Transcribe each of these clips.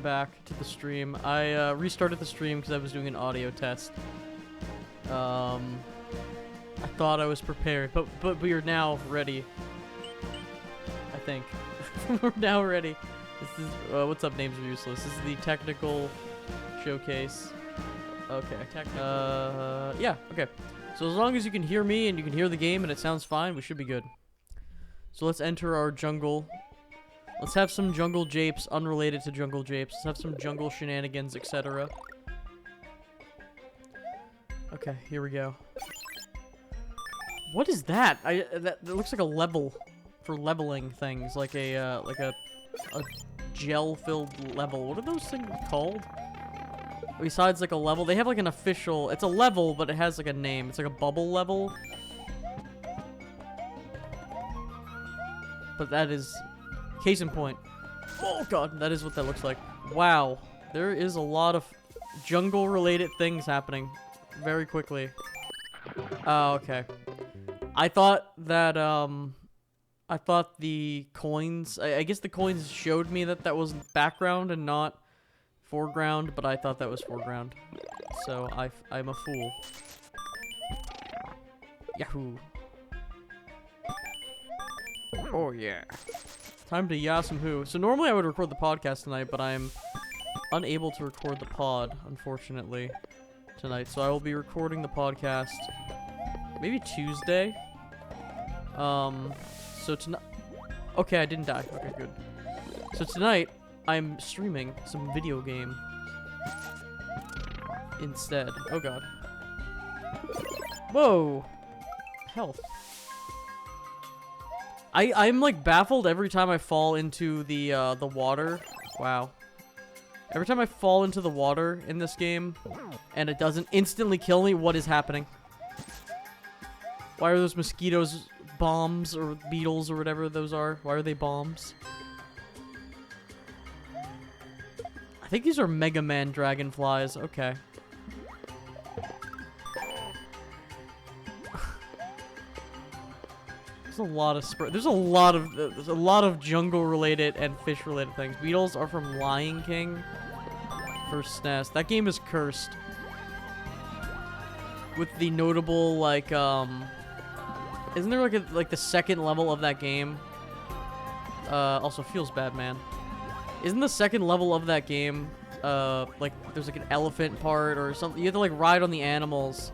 welcome back to the stream. I restarted the stream because I was doing an audio test. I thought I was prepared, but we are now ready. I think we're now ready. This is what's up, names are useless. This is the technical showcase. Okay, yeah, okay. So as long as you can hear me and you can hear the game and it sounds fine, we should be good. So let's enter our jungle. Let's have some jungle japes unrelated to jungle japes. Let's have some jungle shenanigans, etc. Okay, here we go. What is that? That looks like a level for leveling things, like a gel-filled level. What are those things called? Besides like a level, they have like an official. It's a level, but it has like a name. It's like a bubble level. But that is case in point. Oh god, that is what that looks like. Wow, there is a lot of jungle-related things happening very quickly. Oh, okay. I thought that I thought the coins. I guess the coins showed me that that was background and not foreground, but I thought that was foreground. So I'm a fool. Yahoo! Oh yeah. Time to yah some who. So normally I would record the podcast tonight, but I'm unable to record the pod, unfortunately, tonight. So I will be recording the podcast maybe Tuesday. So tonight... Okay, I didn't die. Okay, good. So tonight, I'm streaming some video game instead. Oh god. Whoa! Health. I'm like baffled every time I fall into the water. Wow. Every time I fall into the water in this game and it doesn't instantly kill me, what is happening? Why are those mosquitoes bombs or beetles or whatever those are? Why are they bombs? I think these are Mega Man dragonflies. Okay. There's a lot of jungle related and fish related things. Beetles are from Lion King for SNES. That game is cursed. With the notable like isn't there like the second level of that game? Also feels bad, man. Isn't the second level of that game like there's like an elephant part or something? You have to like ride on the animals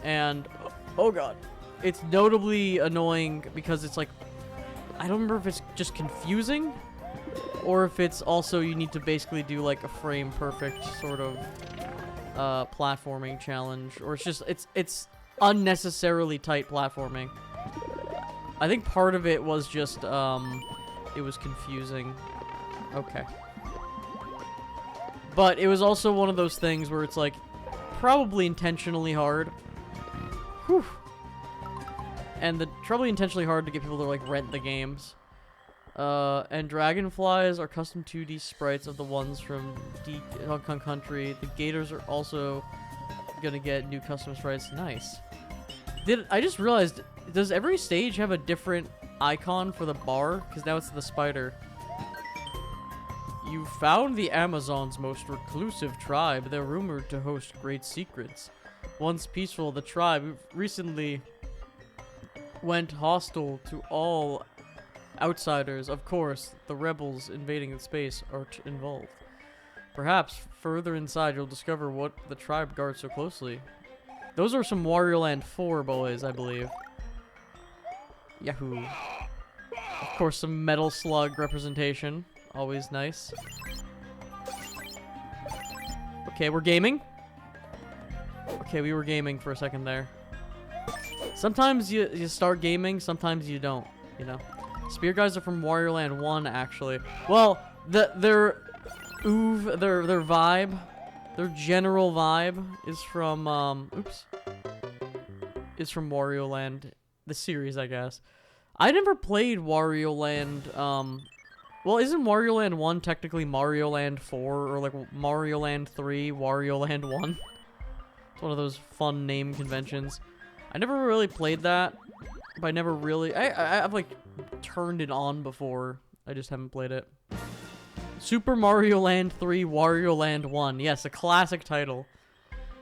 and oh god. It's notably annoying because it's like, I don't remember if it's just confusing or if it's also you need to basically do like a frame perfect sort of platforming challenge, or it's just, it's unnecessarily tight platforming. I think part of it was just, it was confusing. Okay. But it was also one of those things where it's like, probably intentionally hard. Whew. And probably intentionally hard to get people to like rent the games. And dragonflies are custom 2D sprites of the ones from Donkey Kong Country. The gators are also gonna get new custom sprites. Nice. I just realized, does every stage have a different icon for the bar? Because now it's the spider. You found the Amazon's most reclusive tribe. They're rumored to host great secrets. Once peaceful, the tribe recently went hostile to all outsiders. Of course, the rebels invading the space are involved. Perhaps further inside you'll discover what the tribe guards so closely. Those are some Wario Land 4 boys, I believe. Yahoo. Of course, some Metal Slug representation. Always nice. Okay, we're gaming. Okay, we were gaming for a second there. Sometimes you start gaming, sometimes you don't, you know. Spear guys are from Wario Land 1, actually. Well, their vibe, their general vibe is from is from Wario Land, the series, I guess. I never played Wario Land. Well, isn't Wario Land 1 technically Mario Land 4 or like Mario Land 3, Wario Land 1? It's one of those fun name conventions. I never really played that, but I never really... I've, like, turned it on before. I just haven't played it. Super Mario Land 3, Wario Land 1. Yes, a classic title.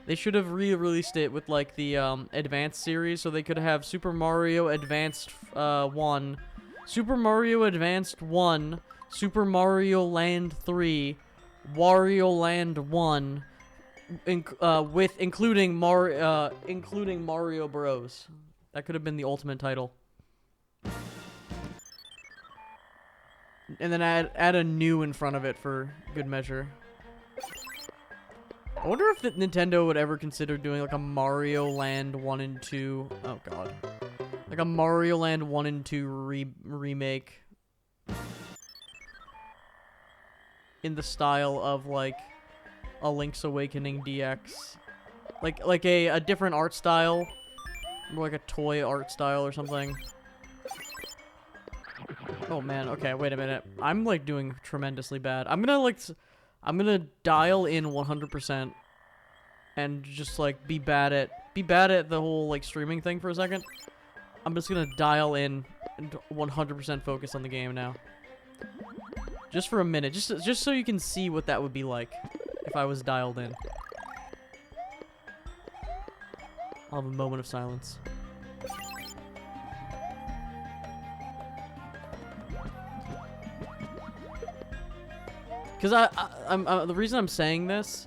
They should have re-released it with, like, the, Advanced series, so they could have Super Mario Advanced, 1, Super Mario Advanced 1, Super Mario Land 3, Wario Land 1, including Mario Bros. That could have been the ultimate title. And then add a new in front of it for good measure. I wonder if Nintendo would ever consider doing like a Mario Land 1 and 2. Oh god. Like a Mario Land 1 and 2 remake. In the style of like a Link's Awakening DX. Like a different art style. More like a toy art style or something. Oh man, okay, wait a minute. I'm like doing tremendously bad. I'm gonna dial in 100% and just like be bad at the whole like streaming thing for a second. I'm just gonna dial in and 100% focus on the game now. Just for a minute, just so you can see what that would be like if I was dialed in. I'll have a moment of silence. Because I'm the reason I'm saying this,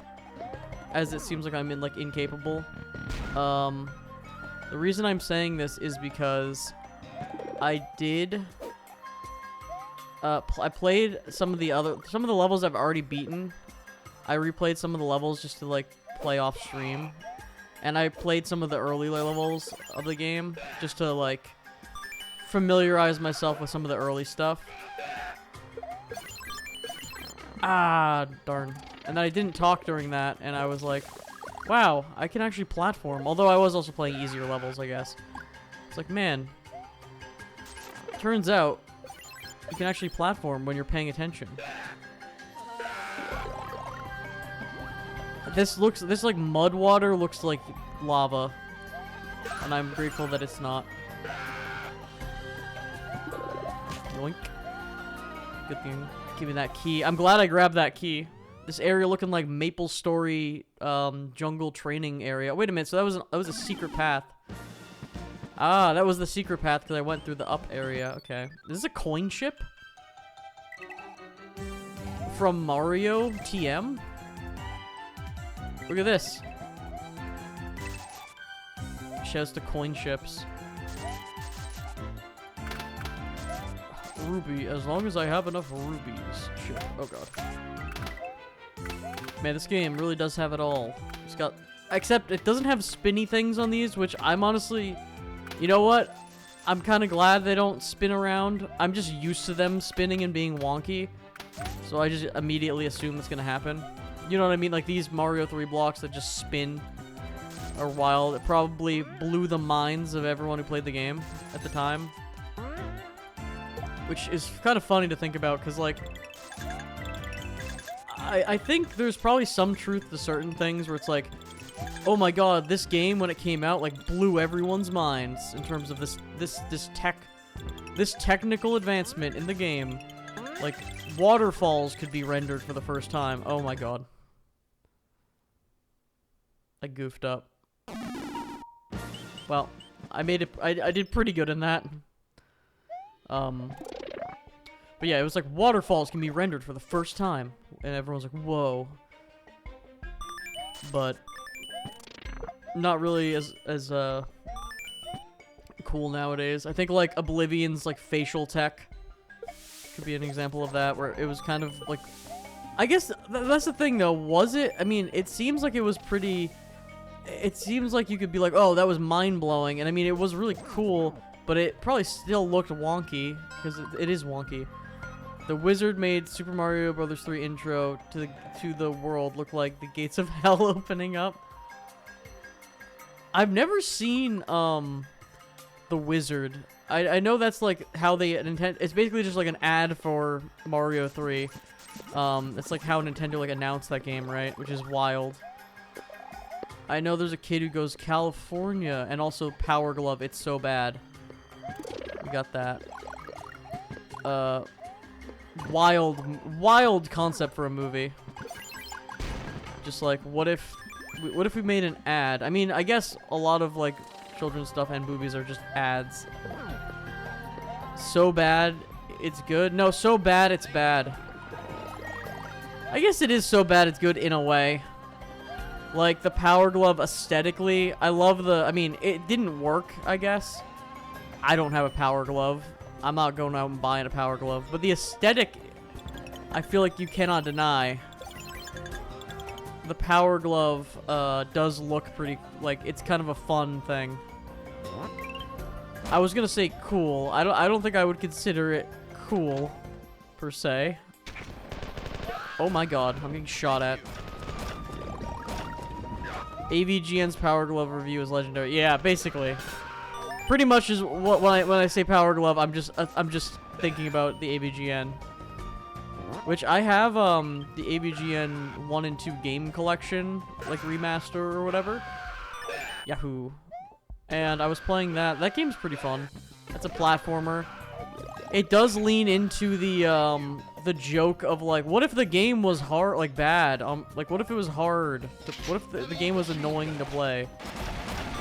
as it seems like I'm incapable. The reason I'm saying this is because I did. I played some of the levels I've already beaten. I replayed some of the levels just to like play off stream, and I played some of the early levels of the game just to like familiarize myself with some of the early stuff. Ah, darn. And then I didn't talk during that, and I was like, wow, I can actually platform. Although I was also playing easier levels, I guess. It's like, man, turns out you can actually platform when you're paying attention. This like mud water looks like lava, and I'm grateful that it's not. Yoink. Good thing. Give me that key. I'm glad I grabbed that key. This area looking like Maple Story jungle training area. Wait a minute, so that was a secret path. Ah, that was the secret path because I went through the up area. Okay. This is a coin ship? From Mario TM? Look at this. Shouts to coin ships. Ruby, as long as I have enough rubies. Shit. Oh god. Man, this game really does have it all. It's got... Except it doesn't have spinny things on these, which I'm honestly... You know what? I'm kind of glad they don't spin around. I'm just used to them spinning and being wonky. So I just immediately assume it's gonna happen. You know what I mean? Like these Mario 3 blocks that just spin are wild. It probably blew the minds of everyone who played the game at the time. Which is kind of funny to think about, because, like, I think there's probably some truth to certain things where it's like, oh my god, this game, when it came out, like, blew everyone's minds in terms of this technical advancement in the game. Like, waterfalls could be rendered for the first time. Oh my god. I goofed up. Well, I made it, I did pretty good in that. But yeah, it was like waterfalls can be rendered for the first time, and everyone's like, whoa. But not really as cool nowadays. I think like Oblivion's like facial tech could be an example of that, where it was kind of like, I guess that's the thing though, was it? I mean, it seems like it was pretty, it seems like you could be like, oh, that was mind-blowing, and I mean, it was really cool, but it probably still looked wonky, because it is wonky. The wizard made Super Mario Bros. 3 intro to the world look like the gates of hell opening up. I've never seen the wizard. I know that's like how they intend. It's basically just like an ad for Mario 3. It's like how Nintendo like announced that game, right? Which is wild. I know there's a kid who goes California, and also Power Glove. It's so bad. We got that. wild concept for a movie. Just like, what if we made an ad? I mean, I guess a lot of like children's stuff and movies are just ads. So bad, it's good. No, so bad, it's bad. I guess it is so bad, it's good in a way. Like, the Power Glove aesthetically, I love the... I mean, it didn't work, I guess. I don't have a Power Glove. I'm not going out and buying a Power Glove. But the aesthetic, I feel like you cannot deny. The Power Glove does look pretty... Like, it's kind of a fun thing. I was gonna say cool. I don't think I would consider it cool, per se. Oh my god, I'm getting shot at. AVGN's Power Glove review is legendary. Yeah, basically. Pretty much is what when I say Power Glove, I'm just thinking about the AVGN. Which I have the AVGN 1 and 2 game collection, like remaster or whatever. Yahoo. And I was playing that. That game's pretty fun. That's a platformer. It does lean into the joke of like, what if the game was hard, like bad? Like what if it was hard? What if the game was annoying to play?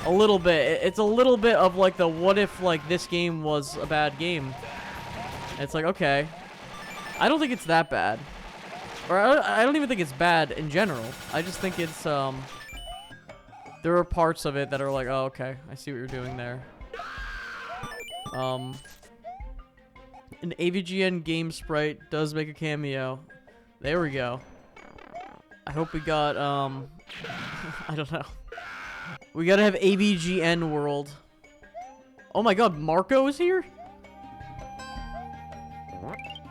A little bit. It's a little bit of like the what if like this game was a bad game. And it's like, okay. I don't think it's that bad. Or I don't even think it's bad in general. I just think it's there are parts of it that are like, oh okay, I see what you're doing there. An AVGN game sprite does make a cameo. There we go. I hope we got, I don't know. We gotta have AVGN World. Oh my god, Marco is here?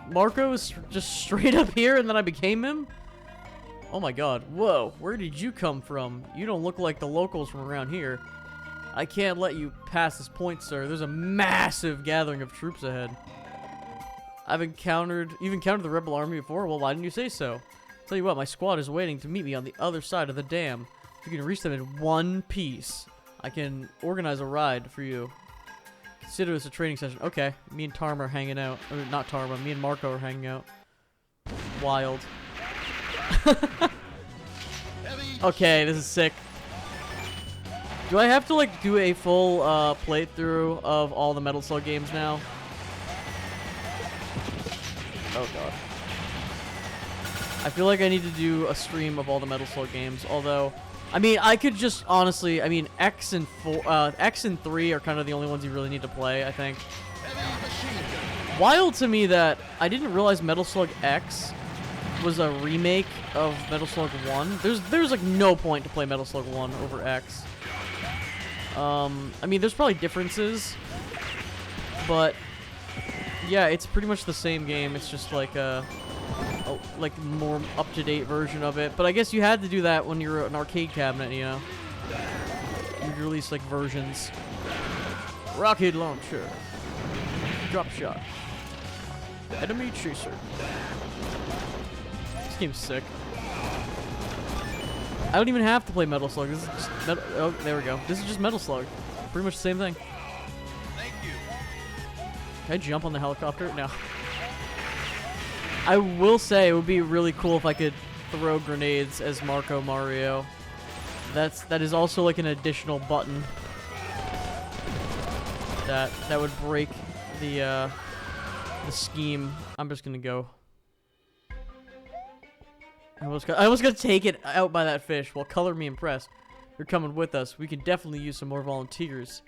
Marco is just straight up here and then I became him? Oh my god. Whoa, where did you come from? You don't look like the locals from around here. I can't let you pass this point, sir. There's a massive gathering of troops ahead. You've encountered the rebel army before? Well, why didn't you say so? Tell you what, my squad is waiting to meet me on the other side of the dam. If you can reach them in one piece, I can organize a ride for you. Consider this a training session. Okay, me and Tarma are hanging out. Or not Tarma, me and Marco are hanging out. Wild. Okay, this is sick. Do I have to like do a full playthrough of all the Metal Slug games now? Oh god. I feel like I need to do a stream of all the Metal Slug games, although, I mean, I could just honestly, I mean, X and 3 are kind of the only ones you really need to play, I think. Wild to me that I didn't realize Metal Slug X was a remake of Metal Slug 1. There's like no point to play Metal Slug 1 over X. I mean, there's probably differences, but yeah, it's pretty much the same game. It's just like a like more up-to-date version of it. But I guess you had to do that when you're an arcade cabinet, you know. You'd release like versions. Rocket launcher, drop shot, enemy chaser. This game's sick. I don't even have to play Metal Slug. This is just oh, there we go. This is just Metal Slug. Pretty much the same thing. Thank you. Can I jump on the helicopter? No. I will say it would be really cool if I could throw grenades as Marco Mario. That is also like an additional button that would break the scheme. I'm just gonna go. I almost got taken out by that fish. Well, color me impressed. You're coming with us. We can definitely use some more volunteers.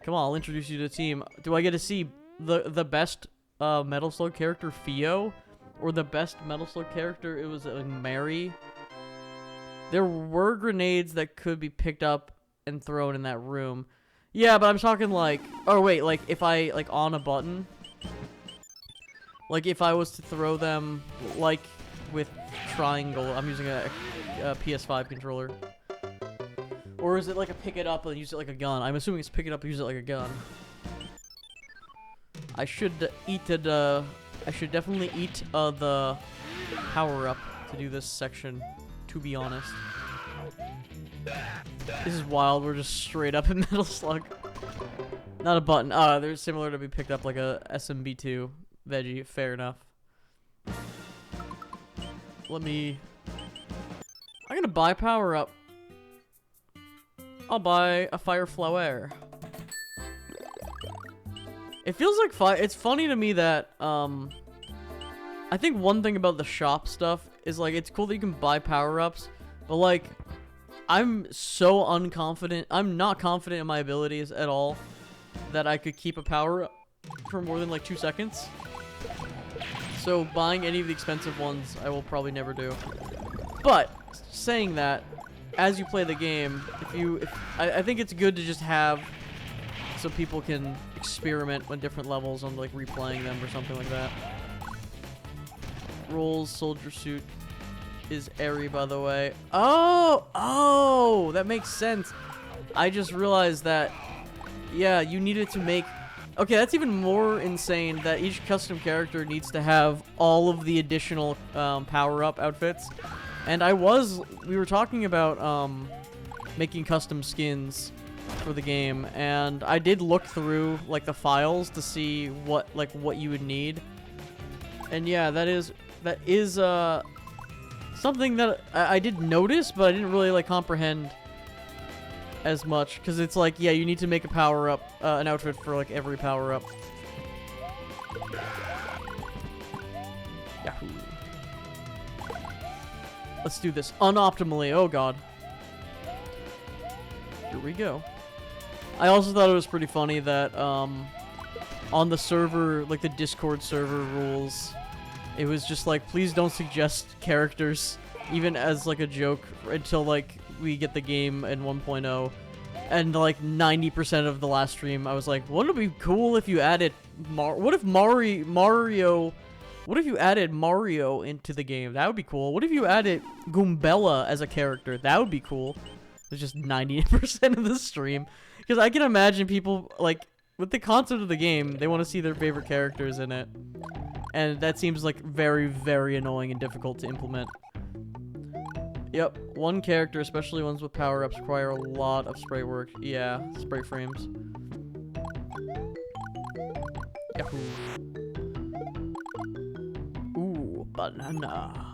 Come on, I'll introduce you to the team. Do I get to see the best Metal Slug character, Fio? Or the best Metal Slug character, it was Mary? There were grenades that could be picked up and thrown in that room. Yeah, but I'm talking like... Oh, wait, like, if I, like, on a button? Like, if I was to throw them, like, with triangle. I'm using a PS5 controller. Or is it like a pick it up and use it like a gun? I'm assuming it's pick it up and use it like a gun. I should definitely eat the power-up to do this section, to be honest. This is wild, we're just straight up in Metal Slug. Not a button. They're similar to be picked up like a SMB2 veggie, fair enough. let me... I'm gonna buy power up. I'll buy a fire flower. It feels like it's funny to me that, I think one thing about the shop stuff is, like, it's cool that you can buy power-ups, but, like, I'm so unconfident. I'm not confident in my abilities at all that I could keep a power-up for more than, like, 2 seconds. So buying any of the expensive ones, I will probably never do. But, saying that, as you play the game, I think it's good to just have so people can experiment on different levels on, like, replaying them or something like that. Rolls soldier suit is airy, by the way. Oh, that makes sense. I just realized that, yeah, you needed to make... Okay, that's even more insane that each custom character needs to have all of the additional power-up outfits. And we were talking about making custom skins for the game, and I did look through, like, the files to see what you would need. And yeah, that is something that I did notice, but I didn't really, like, comprehend as much, because it's like, yeah, you need to make a power-up, an outfit for, like, every power-up. Yahoo. Let's do this unoptimally. Oh, God. Here we go. I also thought it was pretty funny that, on the server, like, the Discord server rules, it was just like, please don't suggest characters, even as, like, a joke, until, like, we get the game in 1.0. And, like, 90% of the last stream, I was like, wouldn't it be cool if you added what if you added Mario into the game? That would be cool. What if you added Goombella as a character? That would be cool. It's just 90% of the stream. Because I can imagine people, like, with the concept of the game, they want to see their favorite characters in it. And that seems, like, very, very annoying and difficult to implement. Yep, one character, especially ones with power-ups, require a lot of spray work. Yeah, spray frames. Yahoo. Ooh, banana.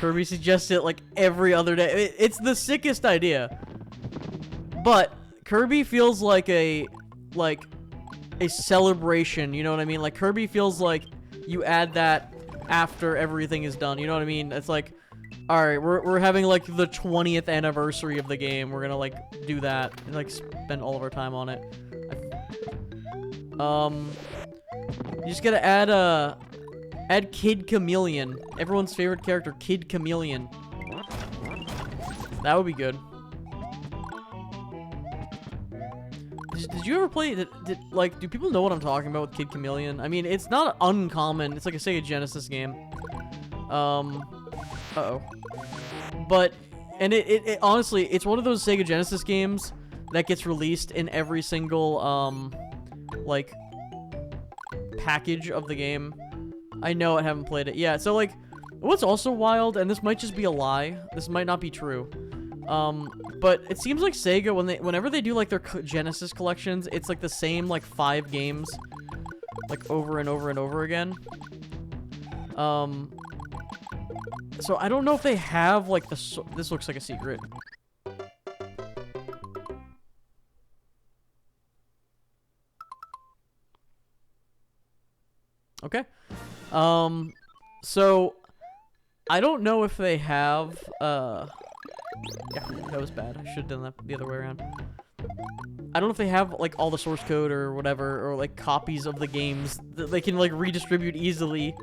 Kirby suggests it, like, every other day. It's the sickest idea. But Kirby feels like a celebration, you know what I mean? Like, Kirby feels like you add that after everything is done, you know what I mean? It's like, alright, we're having, like, the 20th anniversary of the game. We're gonna, like, do that and, like, spend all of our time on it. You just gotta add Kid Chameleon. Everyone's favorite character, Kid Chameleon. That would be good. Did you ever play, like, do people know what I'm talking about with Kid Chameleon? I mean, it's not uncommon. It's like a Sega Genesis game. Uh-oh. But, and it honestly, it's one of those Sega Genesis games that gets released in every single, like, package of the game. I know I haven't played it. Yeah, so, like, what's also wild, and this might just be a lie, this might not be true, but it seems like Sega, whenever they do, like, their Genesis collections, it's, like, the same, like, 5 games, like, over and over and over again. So I don't know if they have, like, this looks like a secret. Okay. So I don't know if they have, yeah, that was bad. I should have done that the other way around. I don't know if they have, like, all the source code or whatever, or, like, copies of the games that they can, like, redistribute easily.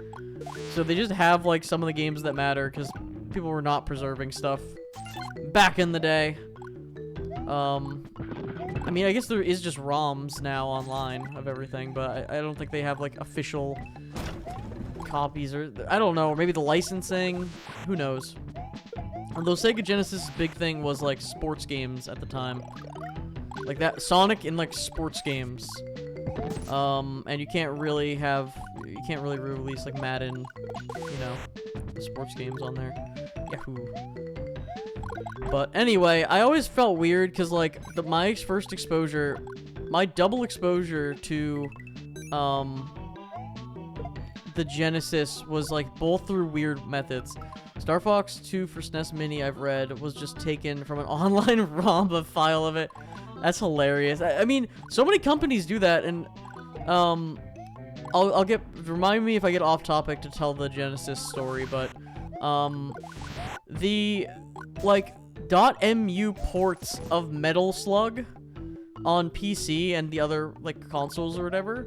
So they just have, like, some of the games that matter, because people were not preserving stuff back in the day. I mean, I guess there is just ROMs now online of everything, but I don't think they have, like, official copies, or, I don't know, maybe the licensing, who knows. Although Sega Genesis' big thing was, like, sports games at the time. Like that, Sonic in, like, sports games. And you can't really release, like, Madden, you know, the sports games on there. Yahoo. But anyway, I always felt weird, because, like, my first exposure, my double exposure to, the Genesis was like both through weird methods. Star Fox 2 for SNES Mini, I've read, was just taken from an online ROM file of it. That's hilarious. I mean, so many companies do that, and remind me if I get off topic to tell the Genesis story, but the like .mu ports of Metal Slug on PC and the other like consoles or whatever,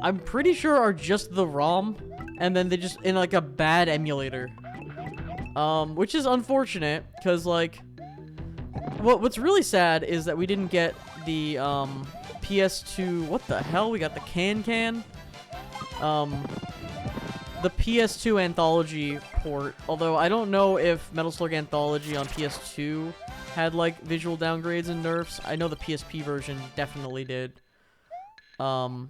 I'm pretty sure are just the ROM, and then they just in like a bad emulator, which is unfortunate because like what's really sad is that we didn't get the PS2. What the hell? We got the Can. The PS2 Anthology port, although I don't know if Metal Slug Anthology on PS2 had, like, visual downgrades and nerfs. I know the PSP version definitely did. Yahoo.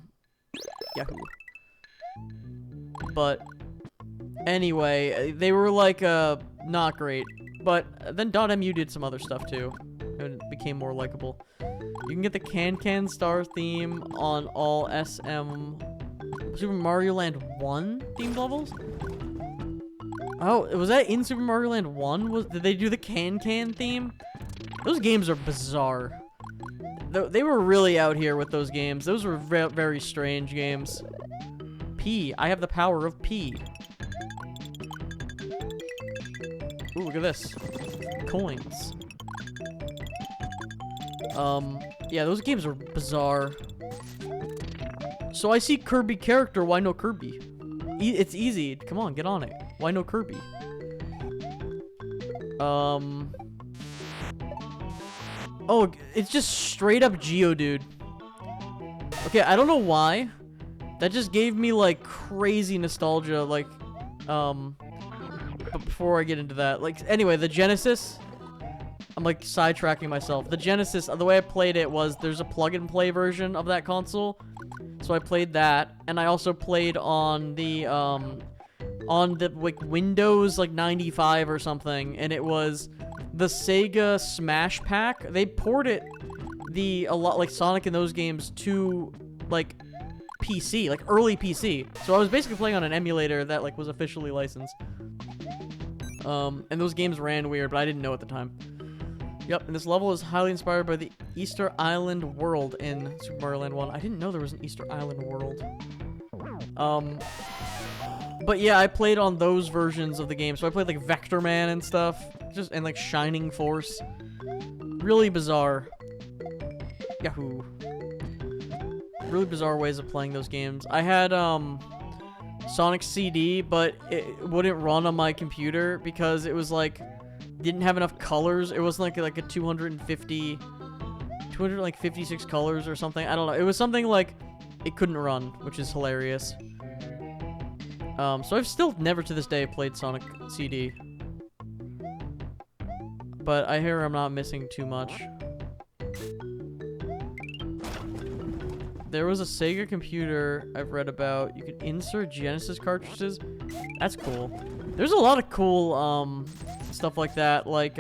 But, anyway, they were, like, not great. But then .mu did some other stuff, too, and it became more likable. You can get the Can Star theme on all Super Mario Land 1 themed levels? Oh, was that in Super Mario Land 1? Did they do the Can theme? Those games are bizarre. They were really out here with those games. Those were very strange games. P. I have the power of P. Ooh, look at this. Coins. Yeah, those games are bizarre. So I see Kirby character, why no Kirby? It's easy. Come on, get on it. Why no Kirby? Oh, it's just straight up Geodude. Okay, I don't know why. That just gave me, like, crazy nostalgia, like, but before I get into that, like, anyway, the Genesis, I'm, like, sidetracking myself. The Genesis, the way I played it was, there's a plug-and-play version of that console, so I played that, and I also played on the, like, Windows, like, 95 or something, and it was the Sega Smash Pack. They ported a lot, like, Sonic in those games to, like, PC, like, early PC. So I was basically playing on an emulator that, like, was officially licensed. And those games ran weird, but I didn't know at the time. Yep, and this level is highly inspired by the Easter Island world in Super Mario Land 1. I didn't know there was an Easter Island world. But yeah, I played on those versions of the game. So I played like Vector Man and stuff, and like Shining Force. Really bizarre. Yahoo. Really bizarre ways of playing those games. I had Sonic CD, but it wouldn't run on my computer because it was like didn't have enough colors. It wasn't like a 256 colors or something. I don't know. It was something like it couldn't run, which is hilarious. So I've still never to this day played Sonic CD. But I hear I'm not missing too much. There was a Sega computer I've read about. You could insert Genesis cartridges. That's cool. There's a lot of cool stuff like that. Like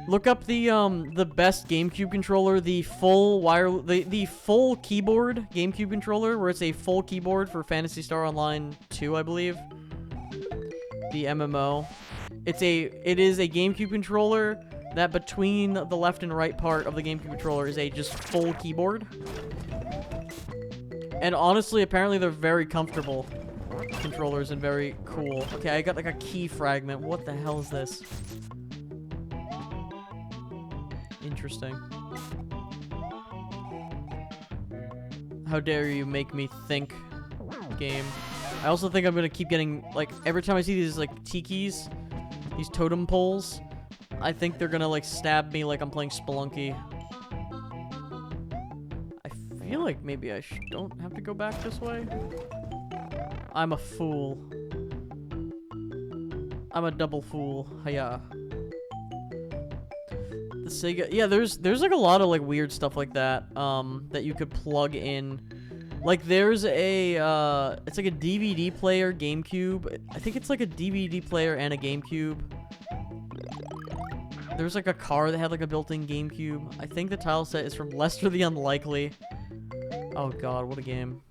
look up the best GameCube controller, the full the full keyboard GameCube controller, where it's a full keyboard for Phantasy Star Online 2, I believe. The MMO. It is a GameCube controller that between the left and right part of the GameCube controller is a just full keyboard. And honestly, apparently they're very comfortable controllers and very cool. Okay, I got like a key fragment. What the hell is this? Interesting. How dare you make me think, game. I also think I'm gonna keep getting, like, every time I see these, like, tikis, these totem poles, I think they're gonna, like, stab me like I'm playing Spelunky. I feel like maybe I don't have to go back this way. I'm a fool. I'm a double fool. Hiya. The Sega... Yeah, there's like a lot of, like, weird stuff like that, that you could plug in. Like, there's a, it's like a DVD player GameCube. I think it's like a DVD player and a GameCube. There's like a car that had like a built-in GameCube. I think the tile set is from Lester the Unlikely. Oh god, what a game.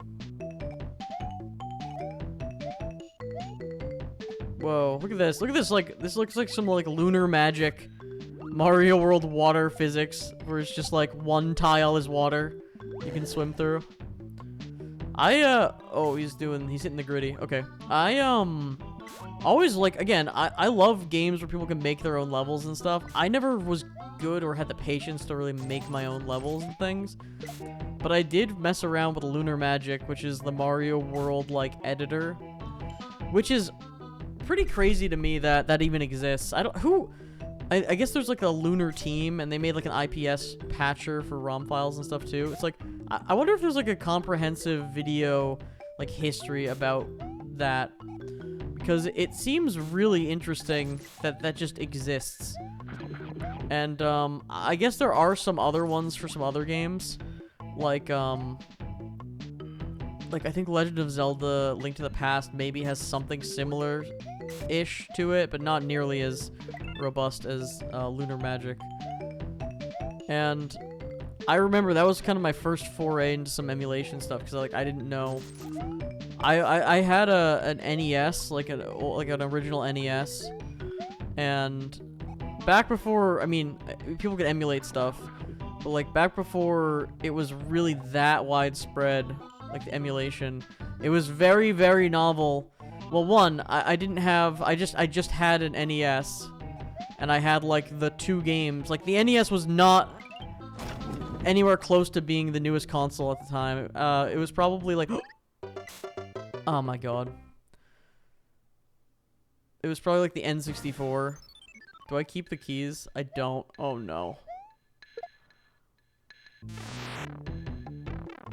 Whoa, look at this. Look at this, like, this looks like some, like, lunar magic Mario World water physics, where it's just, like, one tile is water you can swim through. Oh, he's hitting the gritty. Okay. Always, like, again, I love games where people can make their own levels and stuff. I never was good or had the patience to really make my own levels and things. But I did mess around with Lunar Magic, which is the Mario World, like, editor. Which is pretty crazy to me that that even exists. I guess there's, like, a Lunar team, and they made, like, an IPS patcher for ROM files and stuff, too. It's like, I wonder if there's, like, a comprehensive video, like, history about that. Because it seems really interesting that that just exists. And, I guess there are some other ones for some other games. Like, I think Legend of Zelda Link to the Past maybe has something similar-ish to it, but not nearly as robust as Lunar Magic. And I remember that was kind of my first foray into some emulation stuff, because, like, I didn't know... I had an NES, like an original NES, and back before, I mean, people could emulate stuff, but, like, back before it was really that widespread, like, the emulation, it was very, very novel. Well, one, I just had an NES, and I had, like, the 2 games. Like, the NES was not anywhere close to being the newest console at the time. It was probably, like... Oh my god. It was probably like the N64. Do I keep the keys? I don't. Oh no.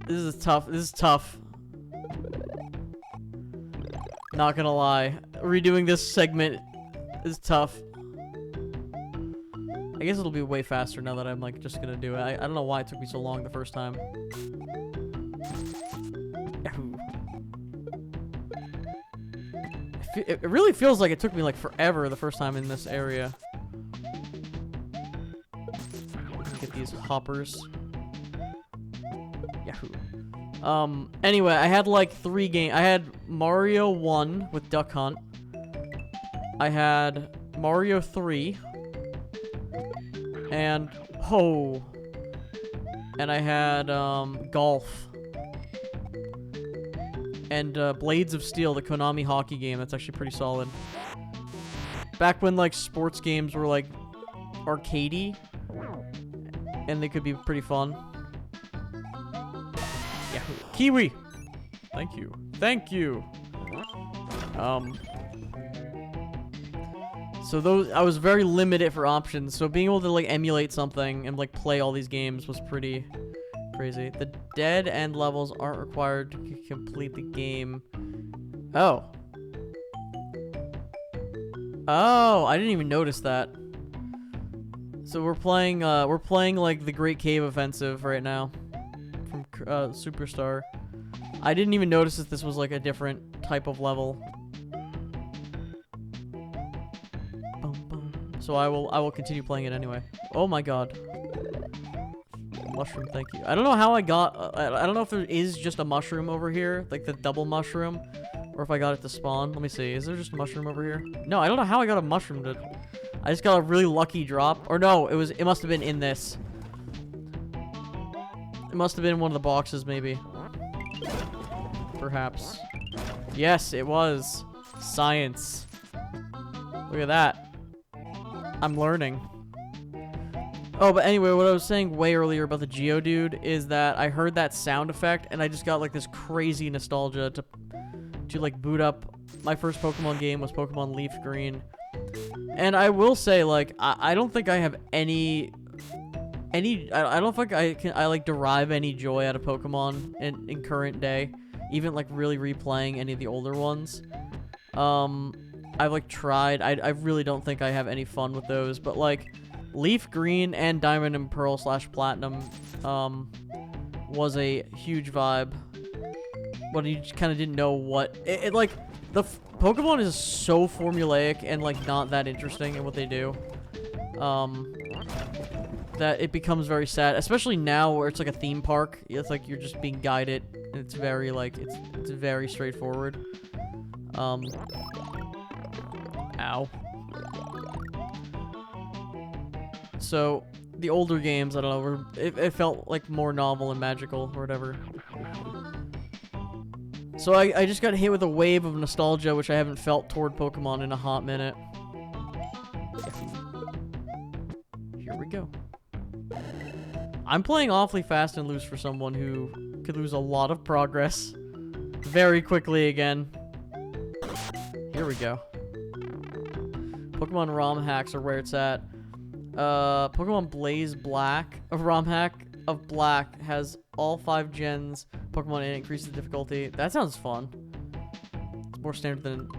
This is tough. This is tough. Not gonna lie. Redoing this segment is tough. I guess it'll be way faster now that I'm, like, just gonna do it. I don't know why it took me so long the first time. Yahoo. It really feels like it took me, like, forever the first time in this area. Get these hoppers. Yahoo. Anyway, I had, like, 3 games. I had Mario 1 with Duck Hunt. I had Mario 3. And, and I had, Golf. And, Blades of Steel, the Konami hockey game. That's actually pretty solid. Back when, like, sports games were, like, arcadey. And they could be pretty fun. Yahoo. Kiwi! Thank you. Thank you! So those, I was very limited for options. So being able to, like, emulate something and, like, play all these games was pretty... crazy. The dead end levels aren't required to complete the game. Oh. Oh, I didn't even notice that. So we're playing like the Great Cave Offensive right now from Superstar. I didn't even notice that this was like a different type of level. So I will continue playing it anyway. Oh my god. Mushroom, thank you. I don't know how I got... I don't know if there is just a mushroom over here, like the double mushroom, or if I got it to spawn. Let me see. Is there just a mushroom over here? No, I don't know how I got a mushroom to... I just got a really lucky drop. Or no, it must have been in this. It must have been in one of the boxes, maybe. Perhaps. Yes, it was. Science. Look at that. I'm learning. Oh, but anyway, what I was saying way earlier about the Geodude is that I heard that sound effect, and I just got, like, this crazy nostalgia to like, boot up. My first Pokemon game was Pokemon Leaf Green. And I will say, like, I don't think I have I don't think I like, derive any joy out of Pokemon in current day. Even, like, really replaying any of the older ones. I've, like, tried. I really don't think I have any fun with those, but, like... Leaf Green and Diamond and Pearl / Platinum was a huge vibe. But you just kind of didn't know what... like, the Pokemon is so formulaic and, like, not that interesting in what they do. That it becomes very sad. Especially now where it's like a theme park. It's like you're just being guided. And it's very, like, it's very straightforward. Ow. So, the older games, I don't know, it felt like more novel and magical or whatever. So I just got hit with a wave of nostalgia, which I haven't felt toward Pokemon in a hot minute. Here we go. I'm playing awfully fast and loose for someone who could lose a lot of progress very quickly again. Here we go. Pokemon ROM hacks are where it's at. Pokemon Blaze Black, a ROM hack of Black, has all 5 gens Pokemon and increases the difficulty. That sounds fun. It's more standard than...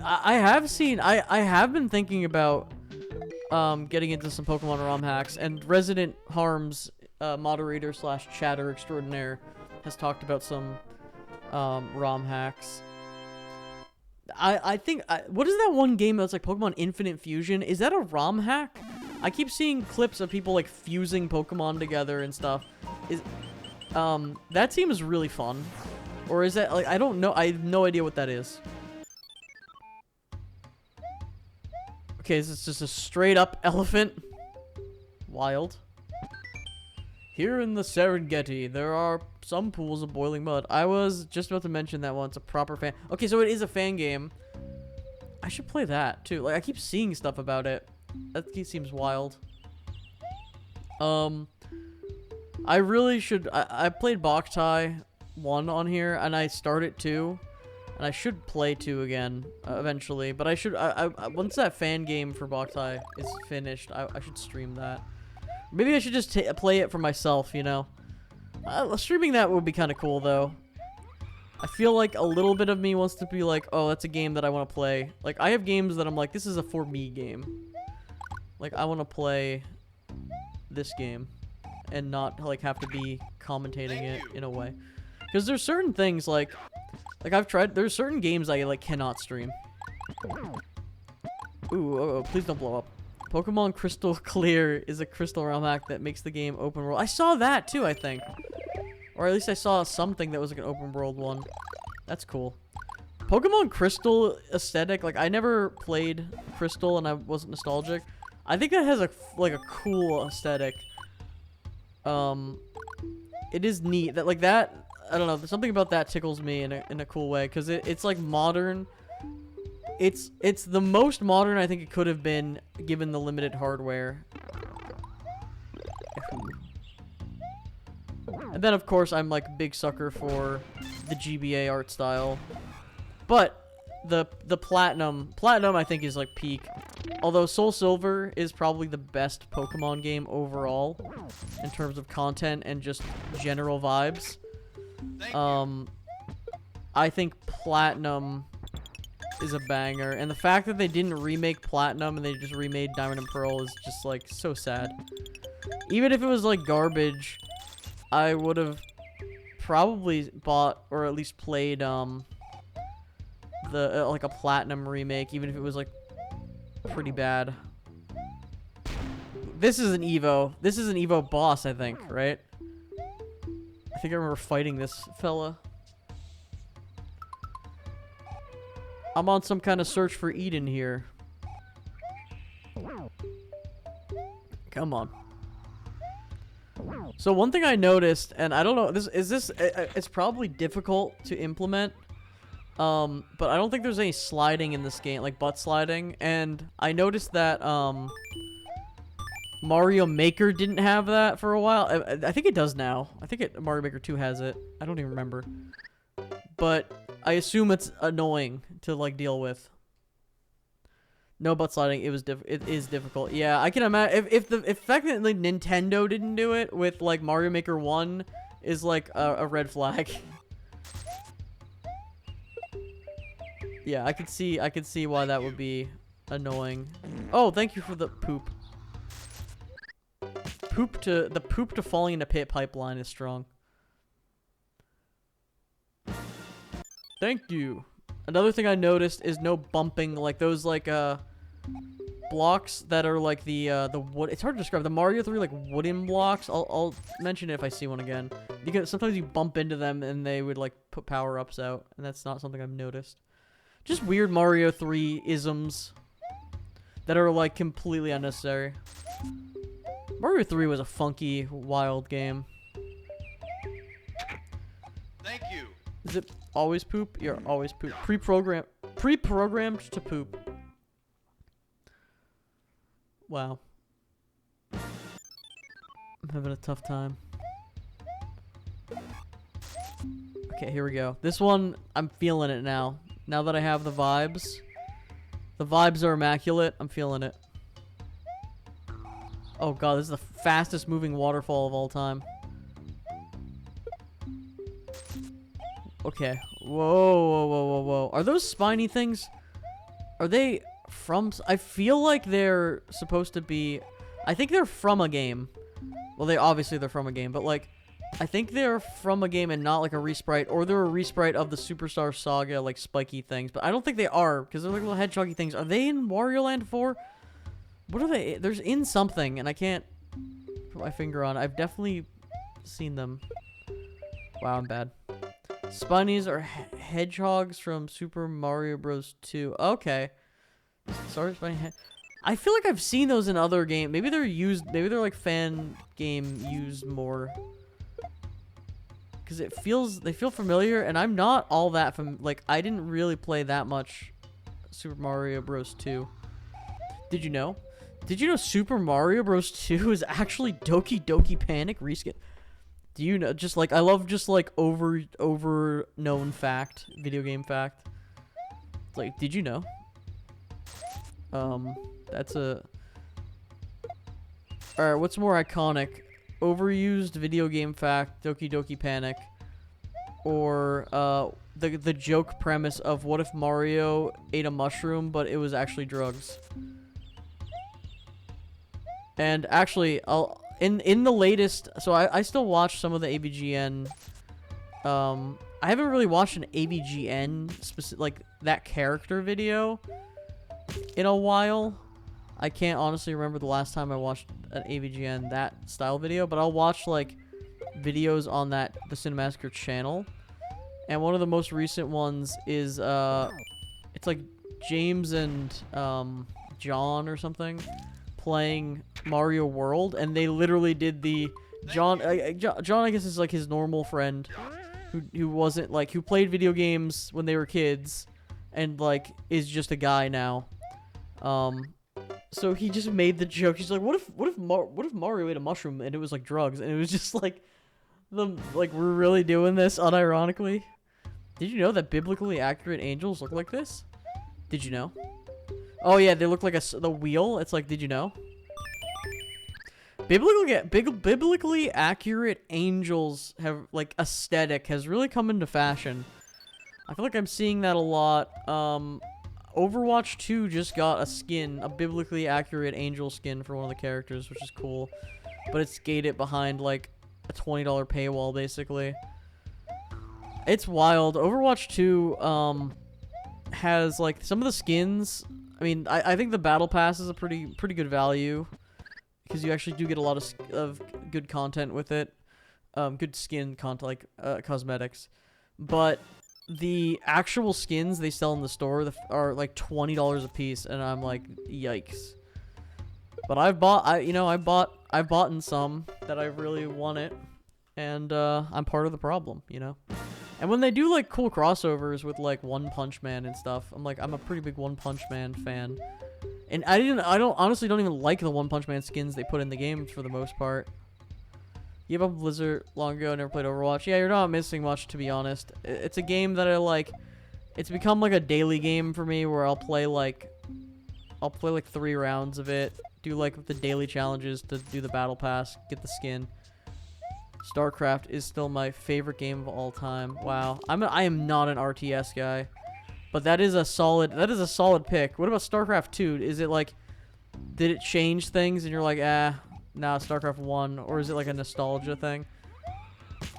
I have been thinking about getting into some Pokemon ROM hacks, and Resident Harms moderator slash chatter extraordinaire has talked about some ROM hacks. I think what is that one game that's like Pokemon Infinite Fusion? Is that a ROM hack? I keep seeing clips of people like fusing Pokemon together and stuff. That seems really fun. Or is that like, I don't know, I have no idea what that is. Okay, this is just a straight up elephant. Wild. Here in the Serengeti, there are some pools of boiling mud. I was just about to mention that one. It's a proper fan. Okay, so it is a fan game. I should play that too. Like, I keep seeing stuff about it. That seems wild. I really should. I played Boktai 1 on here, and I started 2, and I should play 2 again eventually. But I should. Once that fan game for Boktai is finished, I should stream that. Maybe I should just play it for myself, you know? Streaming that would be kind of cool, though. I feel like a little bit of me wants to be like, oh, that's a game that I want to play. Like, I have games that I'm like, this is a for me game. Like, I want to play this game and not, like, have to be commentating it in a way. Because there's certain things, like I've tried, there's certain games I, like, cannot stream. Ooh, oh, please don't blow up. Pokemon Crystal Clear is a crystal realm hack that makes the game open world. I saw that too, I think. Or at least I saw something that was like an open world one. That's cool. Pokemon Crystal aesthetic, like I never played Crystal and I wasn't nostalgic. I think that has a cool aesthetic. It is neat that that, I don't know, there's something about that tickles me in a cool way, because it's like modern. It's the most modern I think it could have been given the limited hardware. And then of course I'm like a big sucker for the GBA art style. But the Platinum I think is like peak. Although Soul Silver is probably the best Pokemon game overall in terms of content and just general vibes. I think Platinum is a banger, and the fact that they didn't remake Platinum and they just remade Diamond and Pearl is just like so sad. Even if it was like garbage, I would have probably bought or at least played like a Platinum remake, even if it was like pretty bad. This is an Evo. This is an Evo boss, I think, right? I think I remember fighting this fella. I'm on some kind of search for Eden here. Come on. So one thing I noticed, and I don't know, it's probably difficult to implement, but I don't think there's any sliding in this game, like butt sliding, and I noticed that, Mario Maker didn't have that for a while. I think it does now. I think Mario Maker 2 has it. I don't even remember. But I assume it's annoying to like deal with. No butt sliding. It is difficult. Yeah, I can imagine if the fact that like Nintendo didn't do it with like Mario Maker 1 is like a red flag. Yeah, I could see why that would be annoying. Oh, thank you for the poop. The poop to falling into pit pipeline is strong. Thank you. Another thing I noticed is no bumping, like those like blocks that are like the wood. It's hard to describe. The Mario 3 like wooden blocks. I'll mention it if I see one again. Because sometimes you bump into them and they would like put power ups out, and that's not something I've noticed. Just weird Mario 3 isms. that are like completely unnecessary. Mario 3 was a funky, wild game. Thank you. Is it always poop? You're always poop. Pre-programmed to poop. Wow. I'm having a tough time. Okay, here we go. This one, I'm feeling it now. Now that I have the vibes. The vibes are immaculate. I'm feeling it. Oh god, this is the fastest moving waterfall of all time. Okay. Whoa, whoa, whoa, whoa, whoa. Are those spiny things? Are they from... I feel like they're supposed to be... I think they're from a game. Well, they're from a game, but like... I think they're from a game and not like a resprite, or they're a resprite of the Superstar Saga, like spiky things. But I don't think they are, because they're like little hedgehoggy things. Are they in Wario Land 4? What are they? There's in something, and I can't put my finger on. I've definitely seen them. Wow, I'm bad. Spinies are hedgehogs from Super Mario Bros. 2. Okay. Sorry, Spiny head. I feel like I've seen those in other games. Maybe they're used. Maybe they're like fan game used more. Because they feel familiar, and I'm not all that like, I didn't really play that much Super Mario Bros. 2. Did you know? Did you know Super Mario Bros. 2 is actually Doki Doki Panic reskin? Do you know? Just like, I love just like over known fact, video game fact. Like, did you know? That's a... Alright, what's more iconic? Overused video game fact, Doki Doki Panic, or the joke premise of what if Mario ate a mushroom but it was actually drugs. And actually, in the latest, so I still watch some of the AVGN. I haven't really watched an AVGN like that character video in a while. I can't honestly remember the last time I watched an AVGN that style video, but I'll watch like videos on the Cinemassacre channel. And one of the most recent ones is it's like James and John or something playing Mario World, and they literally did the John I guess is like his normal friend who wasn't like, who played video games when they were kids and like is just a guy now. So he just made the joke. He's like, what if Mario ate a mushroom and it was like drugs? And it was just like, we're really doing this unironically. Did you know that biblically accurate angels look like this? Did you know? Oh yeah, they look like the wheel. It's like, did you know? Biblically accurate angels have like aesthetic has really come into fashion. I feel like I'm seeing that a lot. Overwatch 2 just got a biblically accurate angel skin for one of the characters, which is cool. But it's gated behind, like, a $20 paywall, basically. It's wild. Overwatch 2, has, like, some of the skins. I mean, I think the Battle Pass is a pretty good value. Because you actually do get a lot of good content with it. Good skin content, like, cosmetics. But the actual skins they sell in the store are like $20 a piece, and I'm like, yikes. But I've bought in some that I really want it, and I'm part of the problem, you know. And when they do like cool crossovers with like One Punch Man and stuff, I'm a pretty big One Punch Man fan. And I honestly don't even like the One Punch Man skins they put in the game for the most part. Gave up Blizzard long ago, never played Overwatch. Yeah, you're not missing much, to be honest. It's a game that I like. It's become like a daily game for me where I'll play like 3 rounds of it, do like the daily challenges to do the battle pass, get the skin. StarCraft is still my favorite game of all time. Wow. I am not an RTS guy. But that is a solid pick. What about StarCraft 2? Is it like, did it change things and you're like, nah, StarCraft 1, or is it like a nostalgia thing?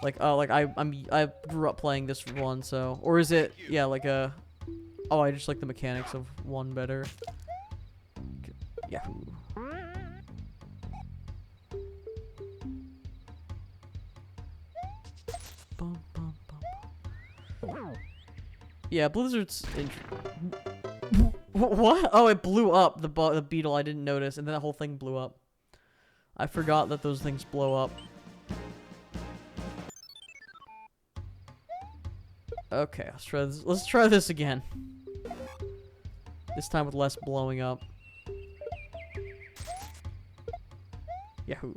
Like, oh, like I grew up playing this one, so, or is it, yeah, like I just like the mechanics of 1 better. Yahoo. Bum, bum, bum, bum. Yeah, Blizzard's What? Oh, it blew up, the beetle. I didn't notice, and then the whole thing blew up. I forgot that those things blow up. Okay, let's try this. Let's try this again. This time with less blowing up. Yahoo.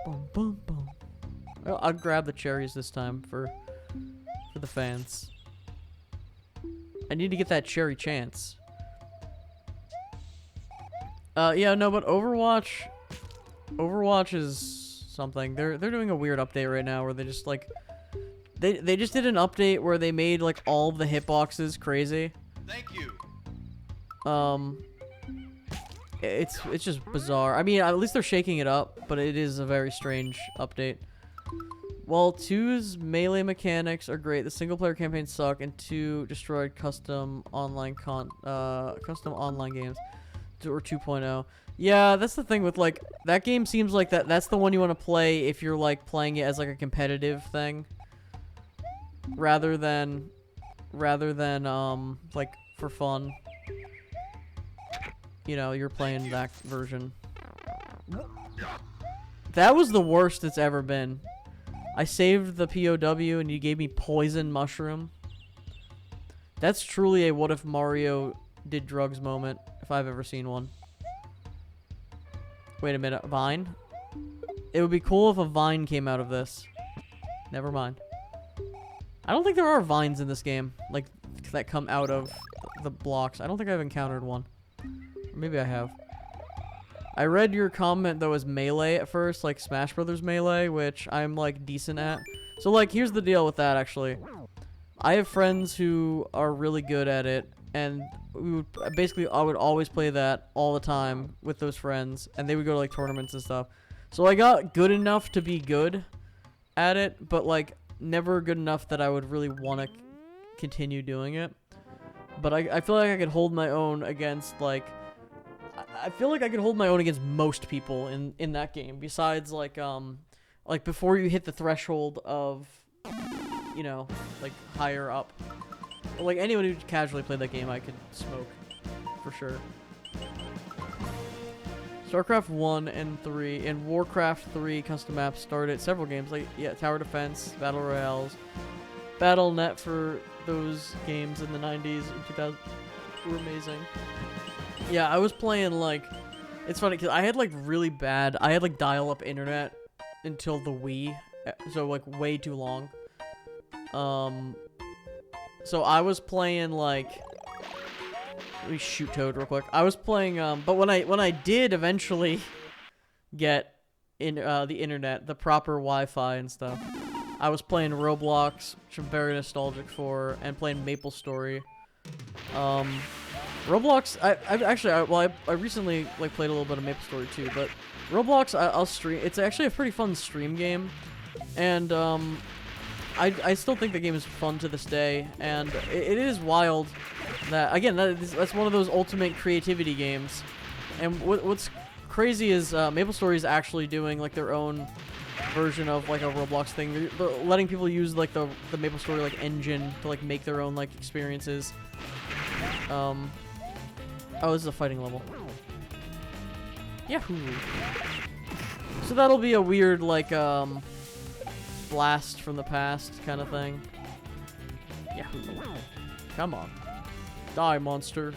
Boom, boom, boom. Well, I'll grab the cherries this time for the fans. I need to get that cherry chance. Yeah, no, but Overwatch is something. They're doing a weird update right now where they just like they just did an update where they made like all of the hitboxes crazy. Thank you. It's just bizarre. I mean, at least they're shaking it up, but it is a very strange update. While 2's melee mechanics are great, the single player campaigns suck, and 2 destroyed custom online games. Or 2.0. Yeah, that's the thing with like that game seems like that's the one you want to play if you're like playing it as like a competitive thing rather than like for fun. You know, you're playing that version. That was the worst it's ever been. I saved the POW and you gave me poison mushroom. That's truly a what if Mario did drugs moment, if I've ever seen one. Wait a minute, Vine? It would be cool if a vine came out of this. Never mind. I don't think there are vines in this game, like, that come out of the blocks. I don't think I've encountered one. Or maybe I have. I read your comment, though, as Melee at first, like Smash Brothers Melee, which I'm, like, decent at. So, like, here's the deal with that, actually. I have friends who are really good at it, and we would basically I would always play that all the time with those friends, and they would go to like tournaments and stuff. So I got good enough to be good at it, but like never good enough that I would really want to continue doing it. But I feel like I could hold my own against like I feel like I could hold my own against most people in that game. Besides like before you hit the threshold of, you know, like higher up. But like anyone who casually played that game, I could smoke for sure. StarCraft 1 and 3 and Warcraft 3 custom maps started several games like Tower Defense, Battle Royales, Battle.net for those games in the 90s and 2000 were amazing. Yeah, I was playing like it's funny because I had like dial-up internet until the Wii, so like way too long. So I was playing like let me shoot Toad real quick. I was playing but when I did eventually get in the internet, the proper Wi-Fi and stuff, I was playing Roblox, which I'm very nostalgic for, and playing MapleStory. Roblox, I recently like played a little bit of MapleStory too, but Roblox I'll stream. It's actually a pretty fun stream game, and I still think the game is fun to this day, and it is wild that, again, that's one of those ultimate creativity games. And what's crazy is MapleStory is actually doing like their own version of like a Roblox thing. They're letting people use like the MapleStory like engine to like make their own like experiences. Oh, this is a fighting level. Yahoo! So that'll be a weird like blast from the past kind of thing. Yahoo! Come on, die, monster!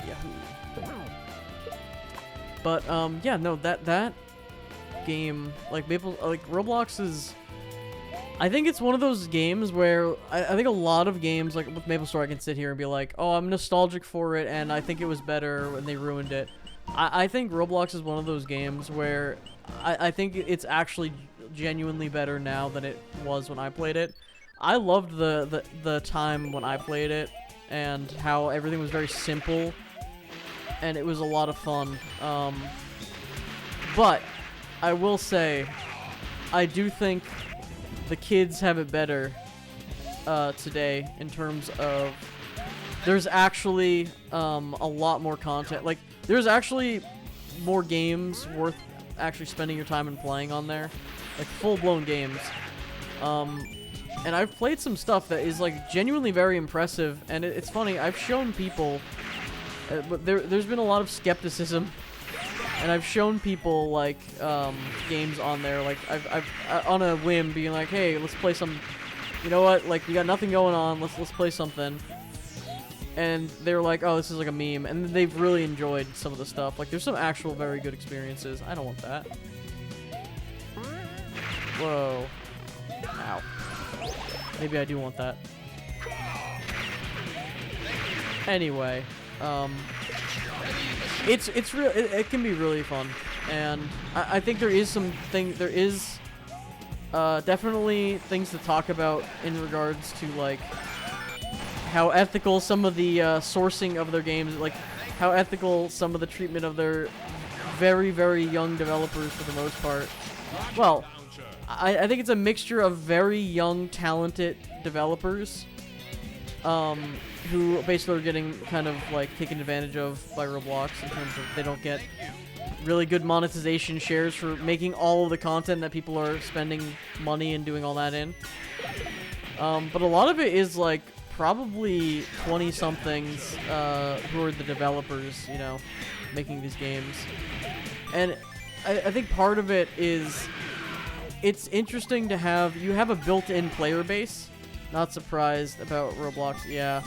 Yahoo! But yeah, no, that game like Roblox is. I think it's one of those games where I think a lot of games, like with MapleStory, I can sit here and be like, oh, I'm nostalgic for it, and I think it was better when they ruined it. I think Roblox is one of those games where I think it's actually genuinely better now than it was when I played it. I loved the time when I played it, and how everything was very simple, and it was a lot of fun. But I will say, I do think the kids have it better today in terms of there's actually a lot more content. Like there's actually more games worth actually spending your time and playing on there, like full-blown games. And I've played some stuff that is like genuinely very impressive, and it's funny, I've shown people, but there's been a lot of skepticism, and I've shown people like games on there, like I've on a whim being like, hey, let's play some, you know what, like we got nothing going on, let's play something, and they're like, oh, this is like a meme, and they've really enjoyed some of the stuff. Like there's some actual very good experiences. I don't want that. Whoa. Ow. Maybe I do want that. Anyway, it's real. It can be really fun, and I think there is definitely things to talk about in regards to like how ethical some of the sourcing of their games, like how ethical some of the treatment of their very, very young developers for the most part. Well, I think it's a mixture of very young, talented developers who basically are getting kind of like taken advantage of by Roblox in terms of they don't get really good monetization shares for making all of the content that people are spending money and doing all that in. But a lot of it is like probably 20-somethings who are the developers, you know, making these games. And I think part of it is it's interesting to have a built-in player base. Not surprised about Roblox. Yeah,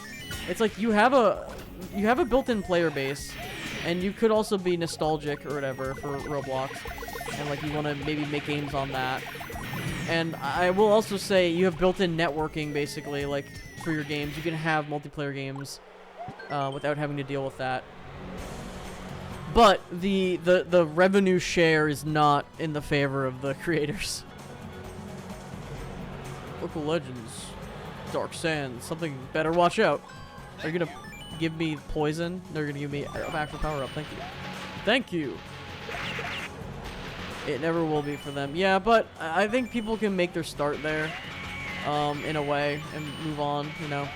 it's like you have a built-in player base, and you could also be nostalgic or whatever for Roblox, and like you want to maybe make games on that. And I will also say you have built-in networking basically, like for your games. You can have multiplayer games without having to deal with that. But the revenue share is not in the favor of the creators. Local Legends, Dark Sands, something better watch out. Are you gonna give me poison? They're gonna give me an actual power up. Thank you. Thank you. It never will be for them. Yeah, but I think people can make their start there, in a way, and move on. You know.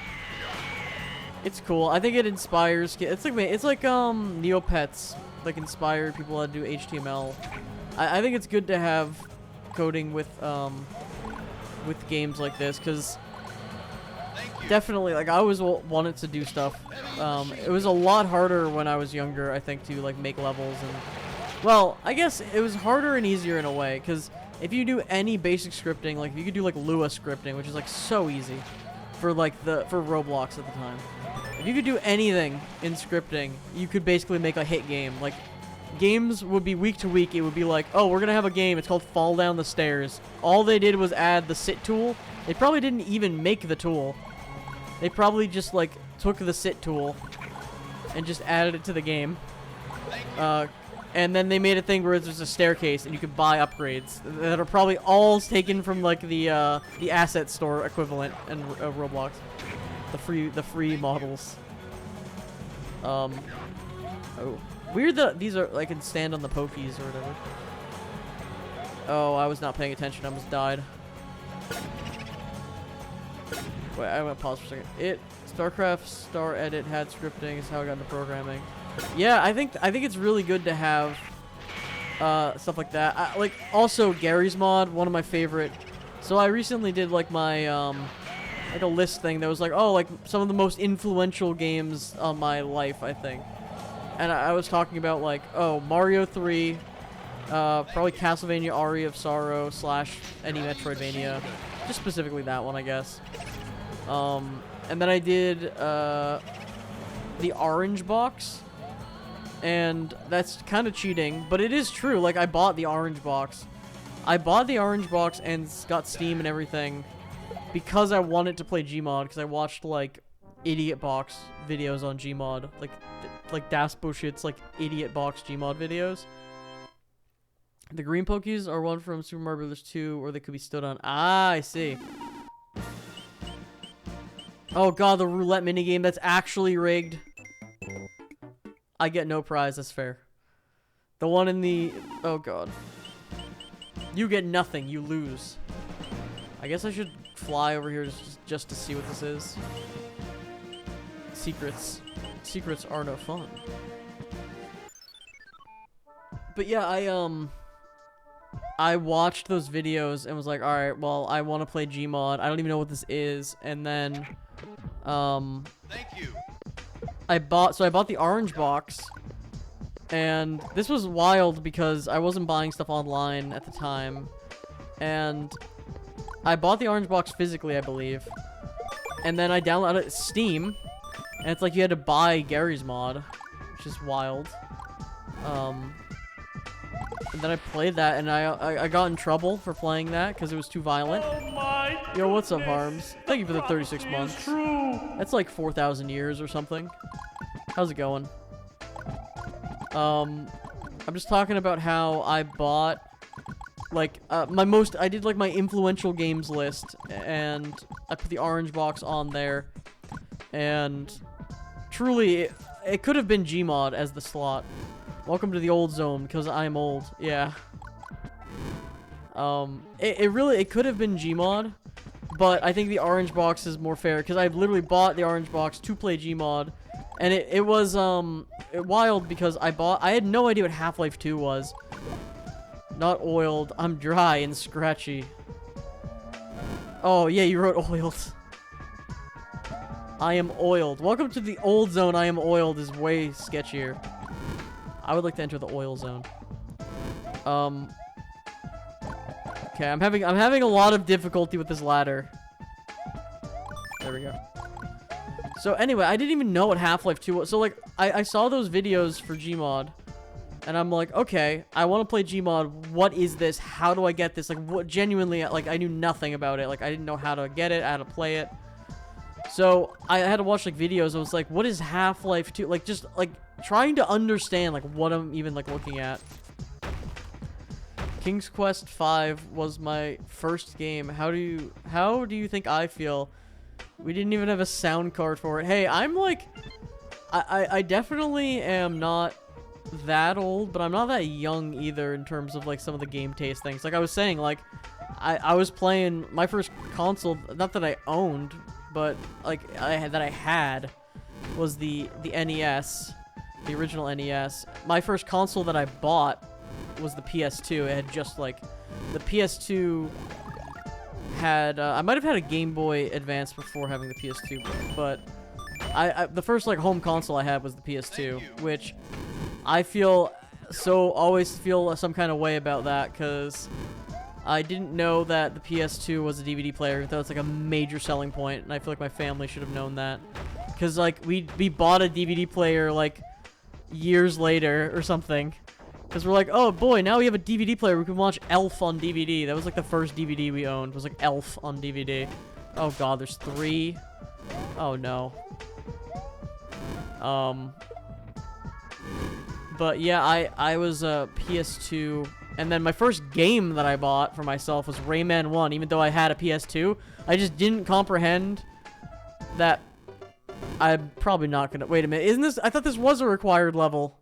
It's cool. I think it inspires. It's like Neopets, like inspired people that do HTML. I think it's good to have coding with games like this, because definitely, like, I always wanted to do stuff. It was a lot harder when I was younger, I think, to like make levels, and well, I guess it was harder and easier in a way, because if you do any basic scripting, like you could do like Lua scripting, which is like so easy for Roblox at the time. If you could do anything in scripting, you could basically make a hit game. Like, games would be week to week. It would be like, oh, we're gonna have a game. It's called Fall Down the Stairs. All they did was add the sit tool. They probably didn't even make the tool. They probably just like took the sit tool and just added it to the game. And then they made a thing where there's a staircase and you could buy upgrades that are probably all taken from like the asset store equivalent in Roblox. The free models. Oh, weird that these are like can stand on the pokies or whatever. Oh, I was not paying attention. I almost died. Wait, I'm gonna pause for a second. StarCraft Star Edit had scripting is how I got into programming. Yeah, I think it's really good to have stuff like that. Like also Gary's Mod, one of my favorite. So I recently did like my like a list thing that was like, oh, like some of the most influential games on my life, I think. And I was talking about like, oh, Mario 3, probably Castlevania Aria of Sorrow / any Metroidvania, just specifically that one, I guess. And then I did the Orange Box, and that's kind of cheating, but it is true. Like, I bought the Orange Box. I bought the Orange Box and got Steam and everything because I wanted to play Gmod, because I watched like Idiot Box videos on Gmod, like Das Bullshit's like Idiot Box Gmod videos. The green Pokies are one from Super Mario Bros. 2, or they could be stood on. Ah, I see. Oh god, the roulette minigame, that's actually rigged. I get no prize, that's fair. The one in the... Oh god. You get nothing, you lose. I guess I should fly over here just to see what this is. Secrets. Secrets are no fun. But yeah, I watched those videos and was like, all right, well, I want to play Gmod. I don't even know what this is. And then, Thank you. I bought the orange box. And this was wild because I wasn't buying stuff online at the time. And I bought the orange box physically, I believe. And then I downloaded it Steam. And it's like you had to buy Garry's Mod, which is wild. And then I played that, and I got in trouble for playing that because it was too violent. Yo, what's up, Harms? Thank you for the 36 months. That's like 4,000 years or something. How's it going? I'm just talking about how I bought, like, I did, like, my influential games list, and I put the orange box on there, and truly, it could have been Gmod as the slot. Welcome to the old zone, because I'm old. Yeah. It could have been Gmod, but I think the orange box is more fair, because I literally bought the orange box to play Gmod, and it was, wild because I had no idea what Half-Life 2 was. Not oiled. I'm dry and scratchy. Oh, yeah, you wrote oiled. I am oiled. Welcome to the old zone. I am oiled is way sketchier. I would like to enter the oil zone. Okay, I'm having a lot of difficulty with this ladder. There we go. So anyway, I didn't even know what Half-Life 2 was. So like, I saw those videos for Gmod, and I'm like, okay, I want to play Gmod. What is this? How do I get this? Like, what? Genuinely, like, I knew nothing about it. Like, I didn't know how to get it, how to play it. So I had to watch like videos. I was like, what is Half-Life 2? Like, just like trying to understand like what I'm even like looking at. King's Quest V was my first game. How do you think I feel? We didn't even have a sound card for it. Hey, I'm like, I definitely am not that old, but I'm not that young either in terms of like some of the game taste things. Like I was saying, like I was playing my first console, not that I owned, but like that I had was the NES, the original NES. My first console that I bought was the PS2. It had just like the PS2 had I might have had a Game Boy Advance before having the PS2, but the first like home console I had was the PS2, which I always feel some kind of way about that because I didn't know that the PS2 was a DVD player. That was like a major selling point, and I feel like my family should have known that because like we bought a DVD player like years later or something. Because we're like, oh boy, now we have a DVD player. We can watch Elf on DVD. That was like the first DVD we owned. Was like Elf on DVD. Oh god, there's 3. Oh no. But yeah, I was a PS2. And then my first game that I bought for myself was Rayman 1. Even though I had a PS2, I just didn't comprehend that I'm probably not gonna... Wait a minute, isn't this... I thought this was a required level.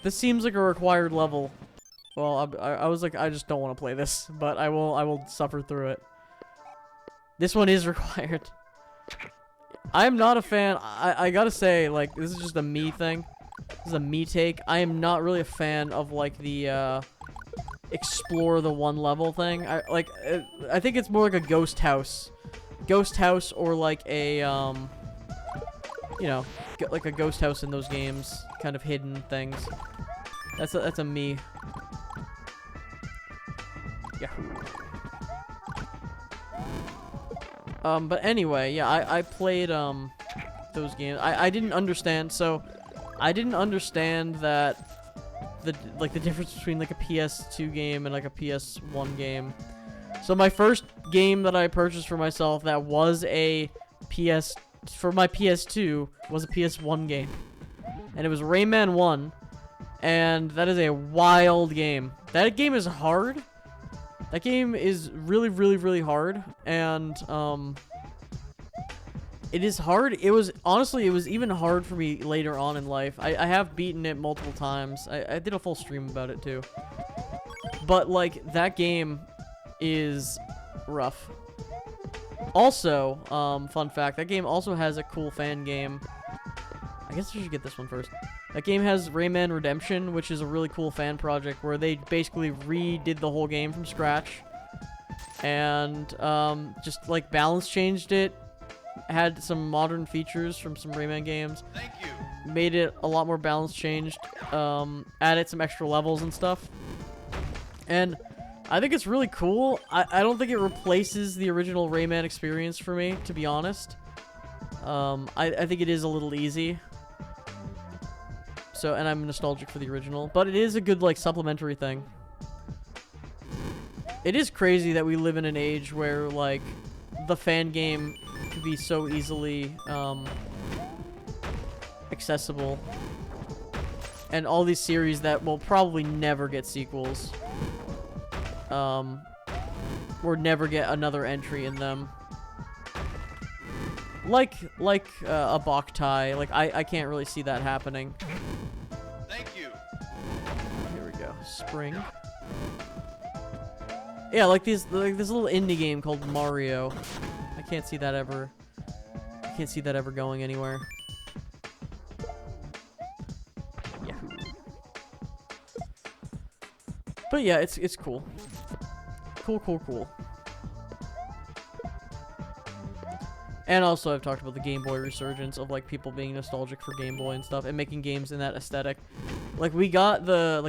This seems like a required level. Well, I was like, I just don't want to play this, but I will suffer through it. This one is required. I'm not a fan. I gotta say, like, this is just a me thing. This is a me take. I am not really a fan of like the explore the one level thing. I think it's more like a ghost house, or like a you know, like a ghost house in those games, kind of hidden things. That's a me. Yahoo. But anyway, yeah, I played those games. I didn't understand, so I didn't understand that the difference between like a PS2 game and like a PS1 game. So my first game that I purchased for myself that was a for my PS2 was a PS1 game. And it was Rayman 1. And that is a wild game. That game is hard. That game is really, really, really hard. And, it is hard. Honestly, it was even hard for me later on in life. I have beaten it multiple times. I did a full stream about it too. But, like, that game is rough. Also, fun fact, that game also has a cool fan game. I guess I should get this one first. It That game has Rayman Redemption, which is a really cool fan project where they basically redid the whole game from scratch. And just like balance changed it, had some modern features from some Rayman games. Thank you. Made it a lot more balance changed, added some extra levels and stuff. And I think it's really cool. I don't think it replaces the original Rayman experience for me, to be honest. I think it is a little easy. So, and I'm nostalgic for the original, but it is a good, like, supplementary thing. It is crazy that we live in an age where, like, the fan game could be so easily, accessible. And all these series that will probably never get sequels. Or never get another entry in them. Like a Boktai. Like, I can't really see that happening. Thank you. Here we go. Spring. Yeah, like this little indie game called Mario. I can't see that ever going anywhere. Yahoo. But yeah, it's cool. Cool. And also, I've talked about the Game Boy resurgence of, like, people being nostalgic for Game Boy and stuff, and making games in that aesthetic. Like, we got the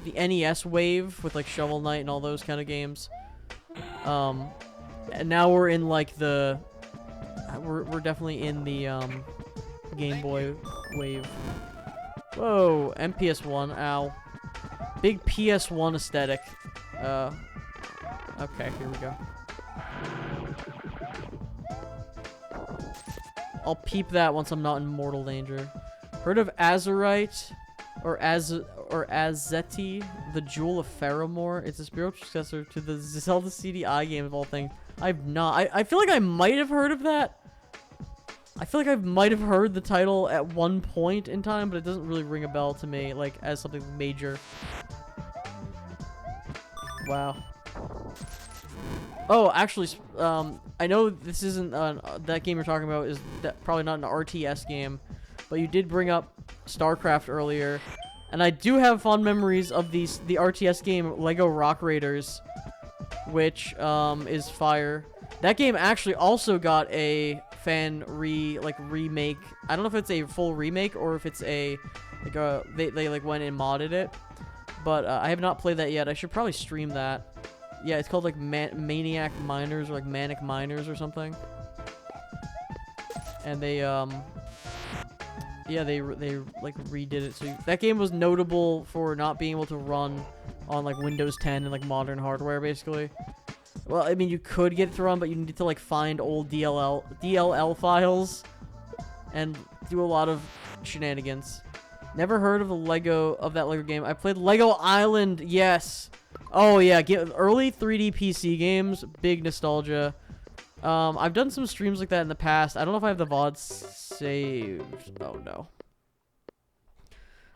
NES wave with, like, Shovel Knight and all those kind of games. And now we're in, like, we're definitely in the, Game Boy wave. Whoa, MPS1, ow. Big PS1 aesthetic. Okay, here we go. I'll peep that once I'm not in mortal danger. Heard of Azurite or Azeti, the Jewel of Faramore? It's a spiritual successor to the Zelda CDI game of all things. I've not. I feel like I might have heard of that. I feel like I might have heard the title at one point in time, but it doesn't really ring a bell to me, like, as something major. Wow. Oh, actually, I know this isn't, that game you're talking about is probably not an RTS game, but you did bring up StarCraft earlier, and I do have fond memories of the RTS game Lego Rock Raiders, which, is fire. That game actually also got a fan remake. I don't know if it's a full remake or if it's they went and modded it, but I have not played that yet. I should probably stream that. Yeah, it's called, like, Maniac Miners, or, like, Manic Miners or something. And they, yeah, they like, redid it. So that game was notable for not being able to run on, like, Windows 10 and, like, modern hardware, basically. Well, I mean, you could get it to run, but you need to, like, find old DLL files and do a lot of shenanigans. Never heard of that Lego game. I played Lego Island, yes! Oh yeah, early 3D PC games, big nostalgia. I've done some streams like that in the past. I don't know if I have the VODs saved. Oh no.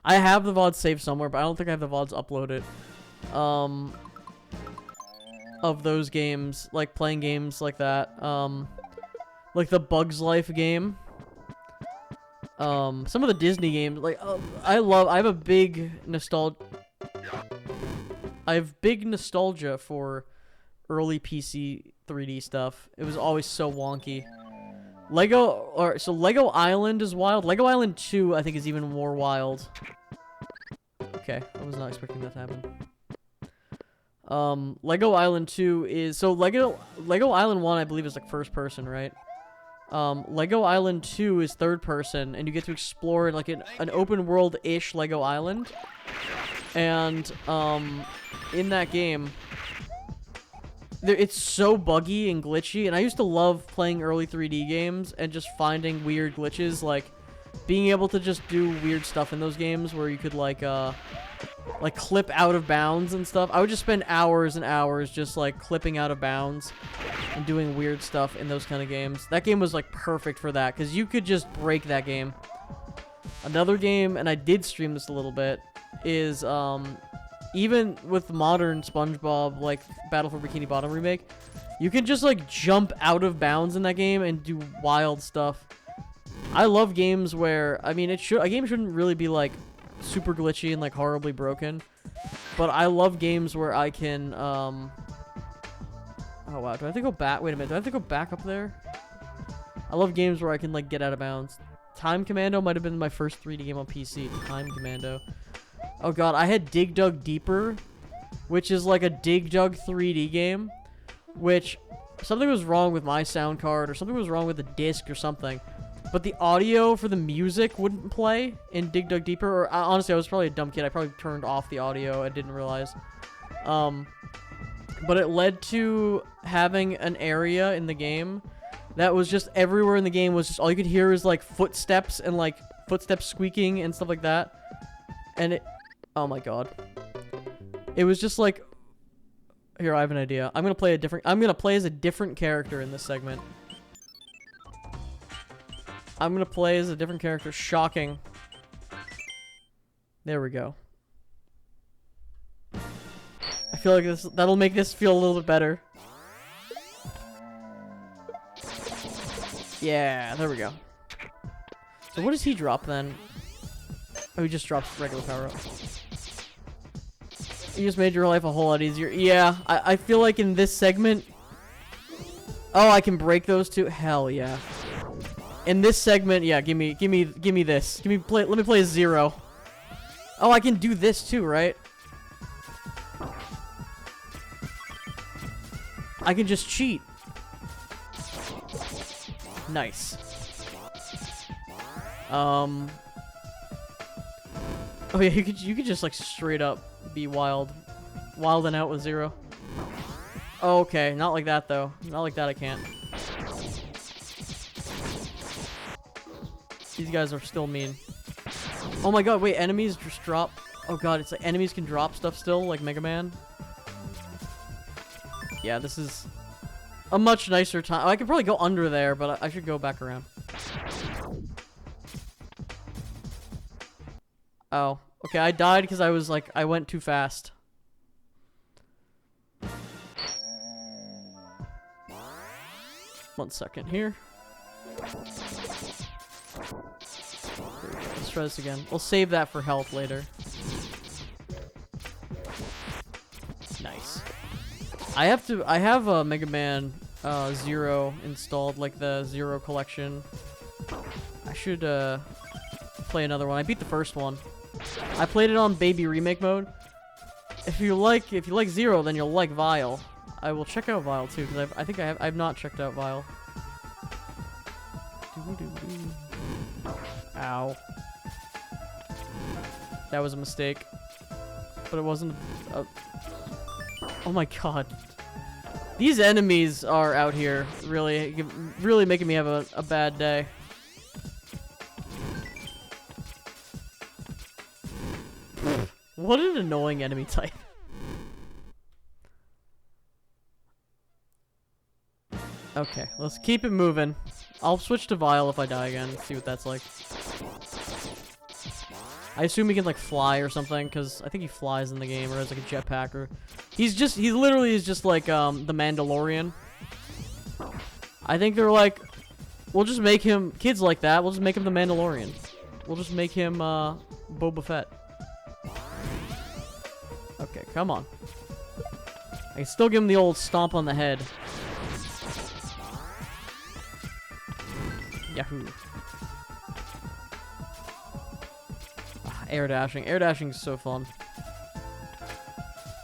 I have the VODs saved somewhere, but I don't think I have the VODs uploaded. Of those games, like playing games like that. Like the Bugs Life game. Some of the Disney games, like, I have big nostalgia for early PC 3D stuff. It was always so wonky. Lego Island is wild. Lego Island 2, I think, is even more wild. Okay, I was not expecting that to happen. Lego Island 2 is... So, Lego Island 1, I believe, is, like, first person, right? Lego Island 2 is third person, and you get to explore, like, an open world-ish Lego Island. And, in that game, it's so buggy and glitchy, and I used to love playing early 3D games and just finding weird glitches, like, being able to just do weird stuff in those games where you could, like clip out of bounds and stuff. I would just spend hours and hours just, like, clipping out of bounds and doing weird stuff in those kind of games. That game was, like, perfect for that, because you could just break that game. Another game, and I did stream this a little bit, is, even with modern SpongeBob, like, Battle for Bikini Bottom remake, you can just, like, jump out of bounds in that game and do wild stuff. I love games where, I mean, a game shouldn't really be like super glitchy and like horribly broken, but I love games where I can, oh wow, do I have to go back? Wait a minute, do I have to go back up there? I love games where I can like get out of bounds. Time Commando might have been my first 3D game on PC. Time Commando. Oh god, I had Dig Dug Deeper, which is like a Dig Dug 3D game, which something was wrong with my sound card or something was wrong with the disc or something. But the audio for the music wouldn't play in Dig Dug Deeper. Or honestly, I was probably a dumb kid. I probably turned off the audio. I didn't realize. But it led to having an area in the game that was just everywhere in the game was just all you could hear is like footsteps and like footsteps squeaking and stuff like that. And it, oh my god, it was just like, here, I have an idea. I'm gonna play as a different character in this segment. I'm gonna play as a different character. Shocking. There we go. I feel like that'll make this feel a little bit better. Yeah, there we go. So what does he drop then? Oh, he just drops regular power up. You just made your life a whole lot easier. Yeah, I feel like in this segment... Oh, I can break those two? Hell yeah. In this segment, yeah, give me this. Let me play a 0. Oh, I can do this too, right? I can just cheat. Nice. Oh yeah, you could just like straight up be wild and out with 0. Okay, not like that though. Not like that I can't. These guys are still mean. Oh my god, wait, enemies just drop. Oh god, it's like enemies can drop stuff still, like Mega Man. Yeah, this is a much nicer time. I could probably go under there, but I should go back around. Oh, okay, I died because I was like, I went too fast. One second here. Let's try this again. We'll save that for health later. Nice. I have a Mega Man 0 installed, like the 0 collection. I should play another one. I beat the first one. I played it on baby remake mode. If you like 0, then you'll like Vile. I will check out Vile too, because I think I've not checked out Vile. Ow. That was a mistake. But it wasn't a... Oh my god. These enemies are out here really making me have a bad day. What an annoying enemy type. Okay, let's keep it moving. I'll switch to Vile if I die again, see what that's like. I assume he can like fly or something, because I think he flies in the game, or has like a jetpack, or... He literally is just like, the Mandalorian. I think they're like, we'll just make him, kids like that, we'll just make him the Mandalorian. We'll just make him, Boba Fett. Okay, come on. I can still give him the old stomp on the head. Yahoo. Air dashing. Air dashing is so fun.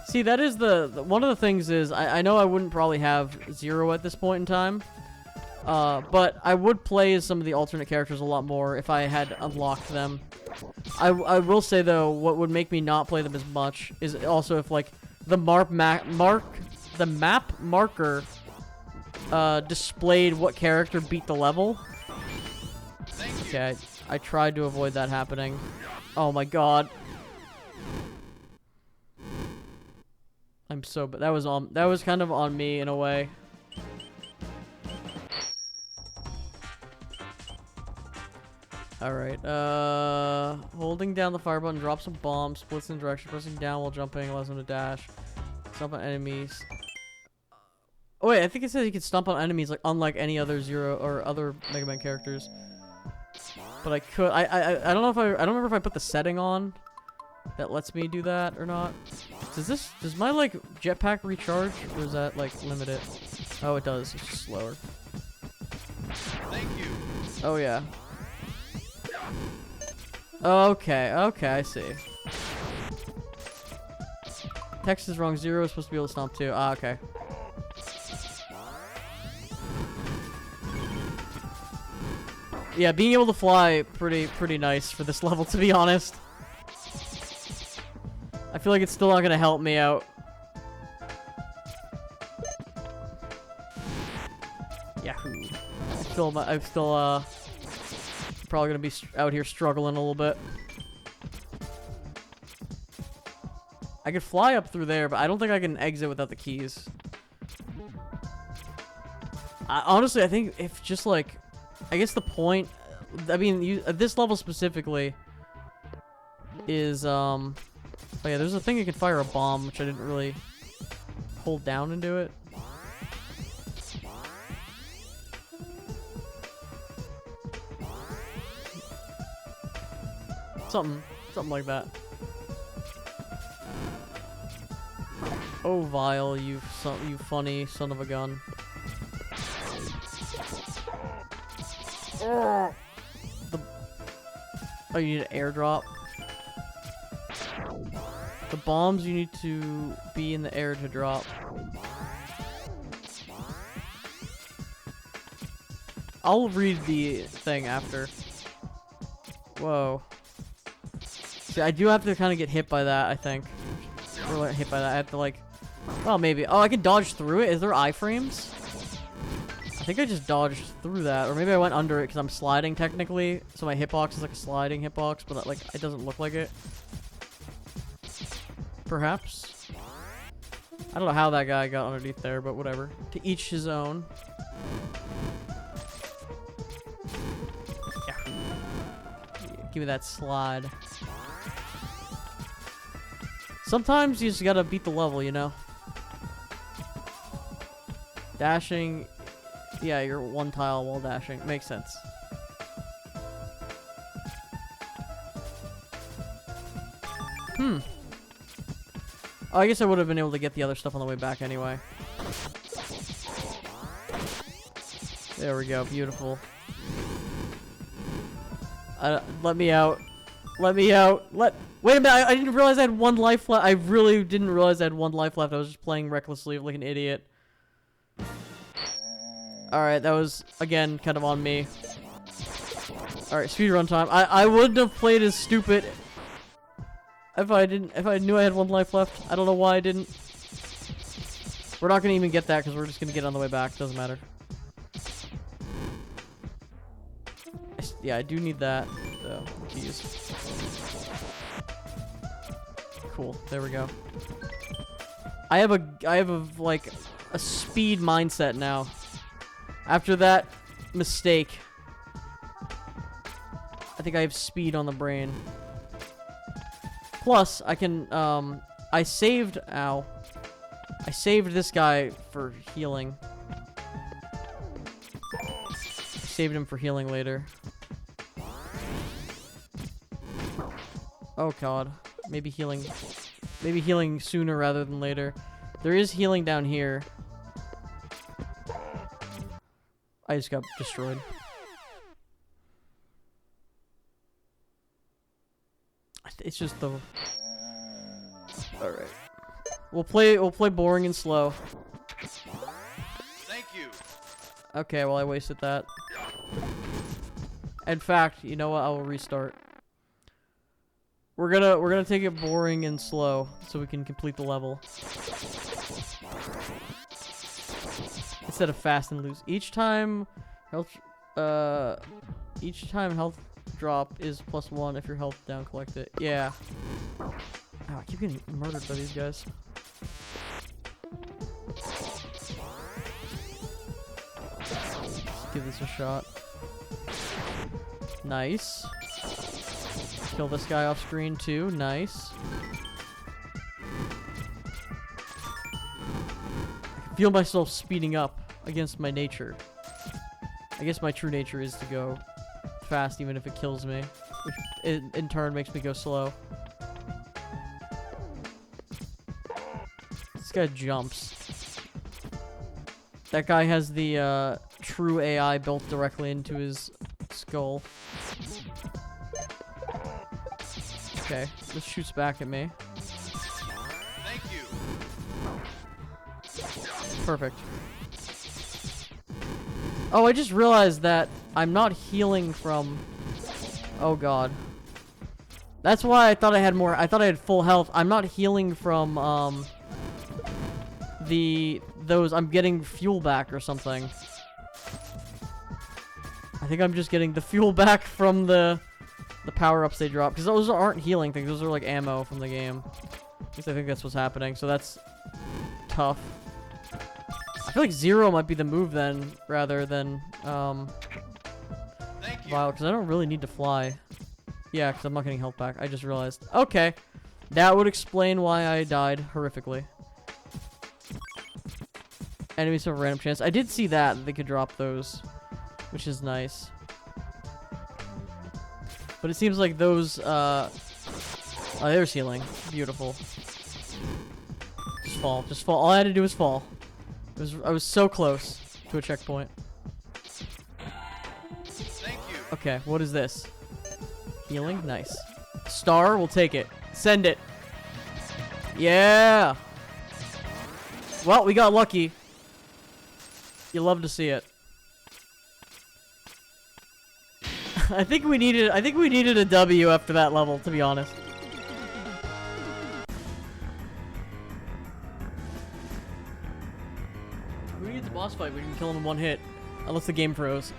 See, that is one of the things is, I know I wouldn't probably have 0 at this point in time. But I would play as some of the alternate characters a lot more if I had unlocked them. I will say though, what would make me not play them as much is also if like the map marker displayed what character beat the level. Okay, I tried to avoid that happening. Oh my god. I'm so but that was kind of on me in a way. Alright, holding down the fire button drops a bomb, splits in direction, pressing down while jumping allows him to dash. Stomp on enemies. Oh wait, I think it says you can stomp on enemies like unlike any other 0 or other Mega Man characters. But I could. I don't know if I don't remember if I put the setting on that lets me do that or not. Does my like jetpack recharge, or is that like limited? Oh, it does. It's just slower. Thank you. Oh yeah. Okay, I see. Text is wrong. 0 is supposed to be able to stomp too. Ah, okay. Yeah, being able to fly pretty nice for this level, to be honest. I feel like it's still not gonna help me out. Yahoo! I'm still probably gonna be out here struggling a little bit. I could fly up through there, but I don't think I can exit without the keys. Honestly, I think if just like, I guess the point, I mean, this level specifically is, oh yeah, there's a thing you can fire a bomb, which I didn't really hold down and do it. Something like that. Oh, Vile, you funny son of a gun. Oh, you need an airdrop. The bombs you need to be in the air to drop. I'll read the thing after. Whoa. See, I do have to kind of get hit by that, I think. Or like, hit by that. I have to like... Well, maybe. Oh, I can dodge through it? Is there iframes? I think I just dodged through that. Or maybe I went under it because I'm sliding technically. So my hitbox is like a sliding hitbox, but like it doesn't look like it. Perhaps. I don't know how that guy got underneath there, but whatever. To each his own. Yeah. Give me that slide. Sometimes you just gotta beat the level, you know? Dashing. Yeah, you're one tile while dashing. Makes sense. Oh, I guess I would have been able to get the other stuff on the way back anyway. There we go. Beautiful. Let me out. Let me out. Wait a minute. I didn't realize I had 1 life left. I really didn't realize I had 1 life left. I was just playing recklessly like an idiot. Alright, that was, again, kind of on me. Alright, speedrun time. I wouldn't have played as stupid if I knew I had 1 life left. I don't know why I didn't. We're not gonna even get that because we're just gonna get it on the way back. Doesn't matter. Yeah, I do need that. So, jeez. Cool. There we go. I have like a speed mindset now. After that mistake, I think I have speed on the brain. Plus, I can, I saved this guy for healing. I saved him for healing later. Oh god. Maybe healing sooner rather than later. There is healing down here. I just got destroyed. It's just the... Alright. We'll play boring and slow. Thank you. Okay, well I wasted that. In fact, you know what? I will restart. We're gonna take it boring and slow so we can complete the level. Instead of fast and loose. Each time health drop is +1 if your health down, collect it. Yeah. Oh, I keep getting murdered by these guys. Let's give this a shot. Nice. Kill this guy off screen too. Nice. I can feel myself speeding up against my nature. I guess my true nature is to go fast even if it kills me, which in turn makes me go slow. This guy jumps. That guy has the true AI built directly into his skull. Okay, this shoots back at me. Thank you. Perfect. Oh, I just realized that I'm not healing from... Oh god. That's why I thought I had more... I thought I had full health. I'm not healing from, those... I'm getting fuel back or something. I think I'm just getting the fuel back from the power-ups they drop. Because those aren't healing things. Those are like ammo from the game. At least I think that's what's happening. So that's tough. I feel like Zero might be the move then, rather than, Thank you. Vile, because I don't really need to fly. Yeah, because I'm not getting health back. I just realized. Okay. That would explain why I died horrifically. Enemies have a random chance. I did see that they could drop those, which is nice. But it seems like those, oh, there's healing. Beautiful. Just fall. Just fall. All I had to do was fall. I was so close to a checkpoint. Thank you. Okay, what is this? Healing? Nice. Star, we'll take it. Send it. Yeah! Well, we got lucky. You love to see it. I think we needed a W after that level, to be honest. We need the boss fight. We can kill him in one hit, unless the game froze.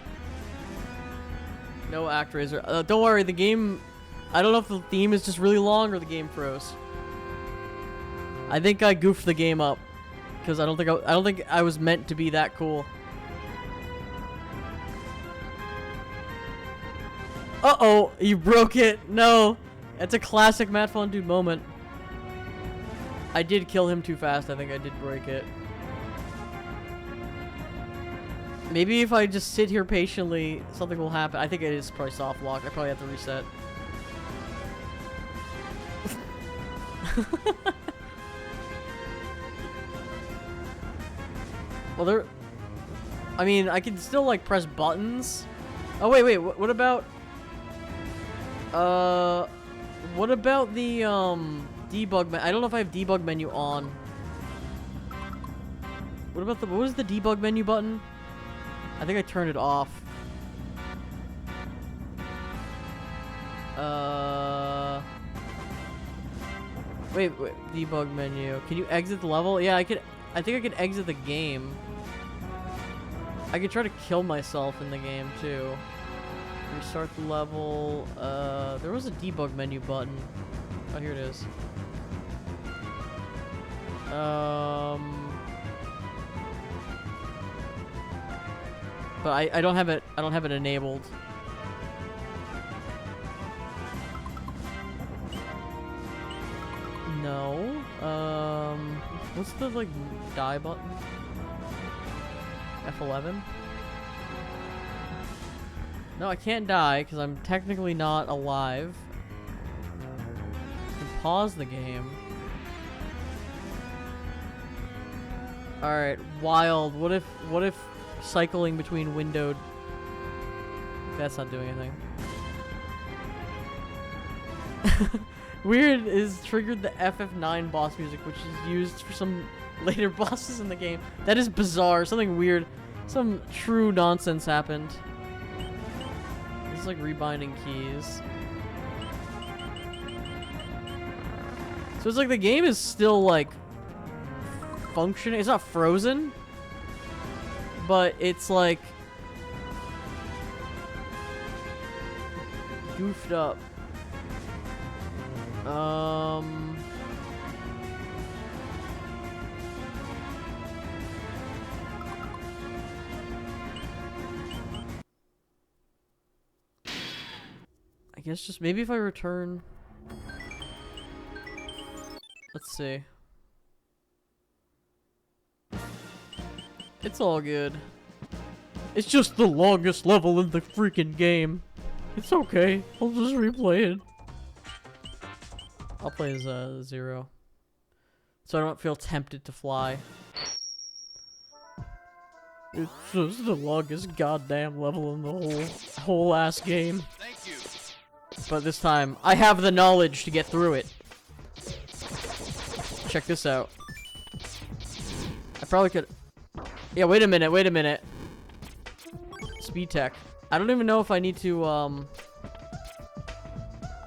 No ActRaiser. Don't worry, the game... I don't know if the theme is just really long or the game froze. I think I goofed the game up, because I don't think I was meant to be that cool. Uh-oh, you broke it. No. It's a classic Matt Fondude moment. I did kill him too fast. I think I did break it. Maybe if I just sit here patiently, something will happen. I think it is probably soft lock. I probably have to reset. Well, I mean, I can still, like, press buttons. Oh, wait, what about... What about the, debug menu? I don't know if I have debug menu on. What was the debug menu button? I think I turned it off. Wait, debug menu. Can you exit the level? Yeah, I think I could exit the game. I could try to kill myself in the game, too. Restart the level. There was a debug menu button. Oh, here it is. But I don't have it. I don't have it enabled. No. What's the like die button? F11. No, I can't die because I'm technically not alive. I can pause the game. Alright, wild. What if cycling between windowed... That's not doing anything. Weird is triggered the FF9 boss music, which is used for some later bosses in the game. That is bizarre. Something weird. Some true nonsense happened. It's like rebinding keys. So it's like the game is still like functioning. It's not frozen, but it's like goofed up. I guess just maybe if I return. Let's see. It's all good. It's just the longest level in the freaking game. It's okay. I'll just replay it. I'll play as 0. So I don't feel tempted to fly. It's just the longest goddamn level in the whole ass game. Thank you. But this time, I have the knowledge to get through it. Check this out. I probably could... Yeah, wait a minute. Speed tech. I don't even know if I need to, I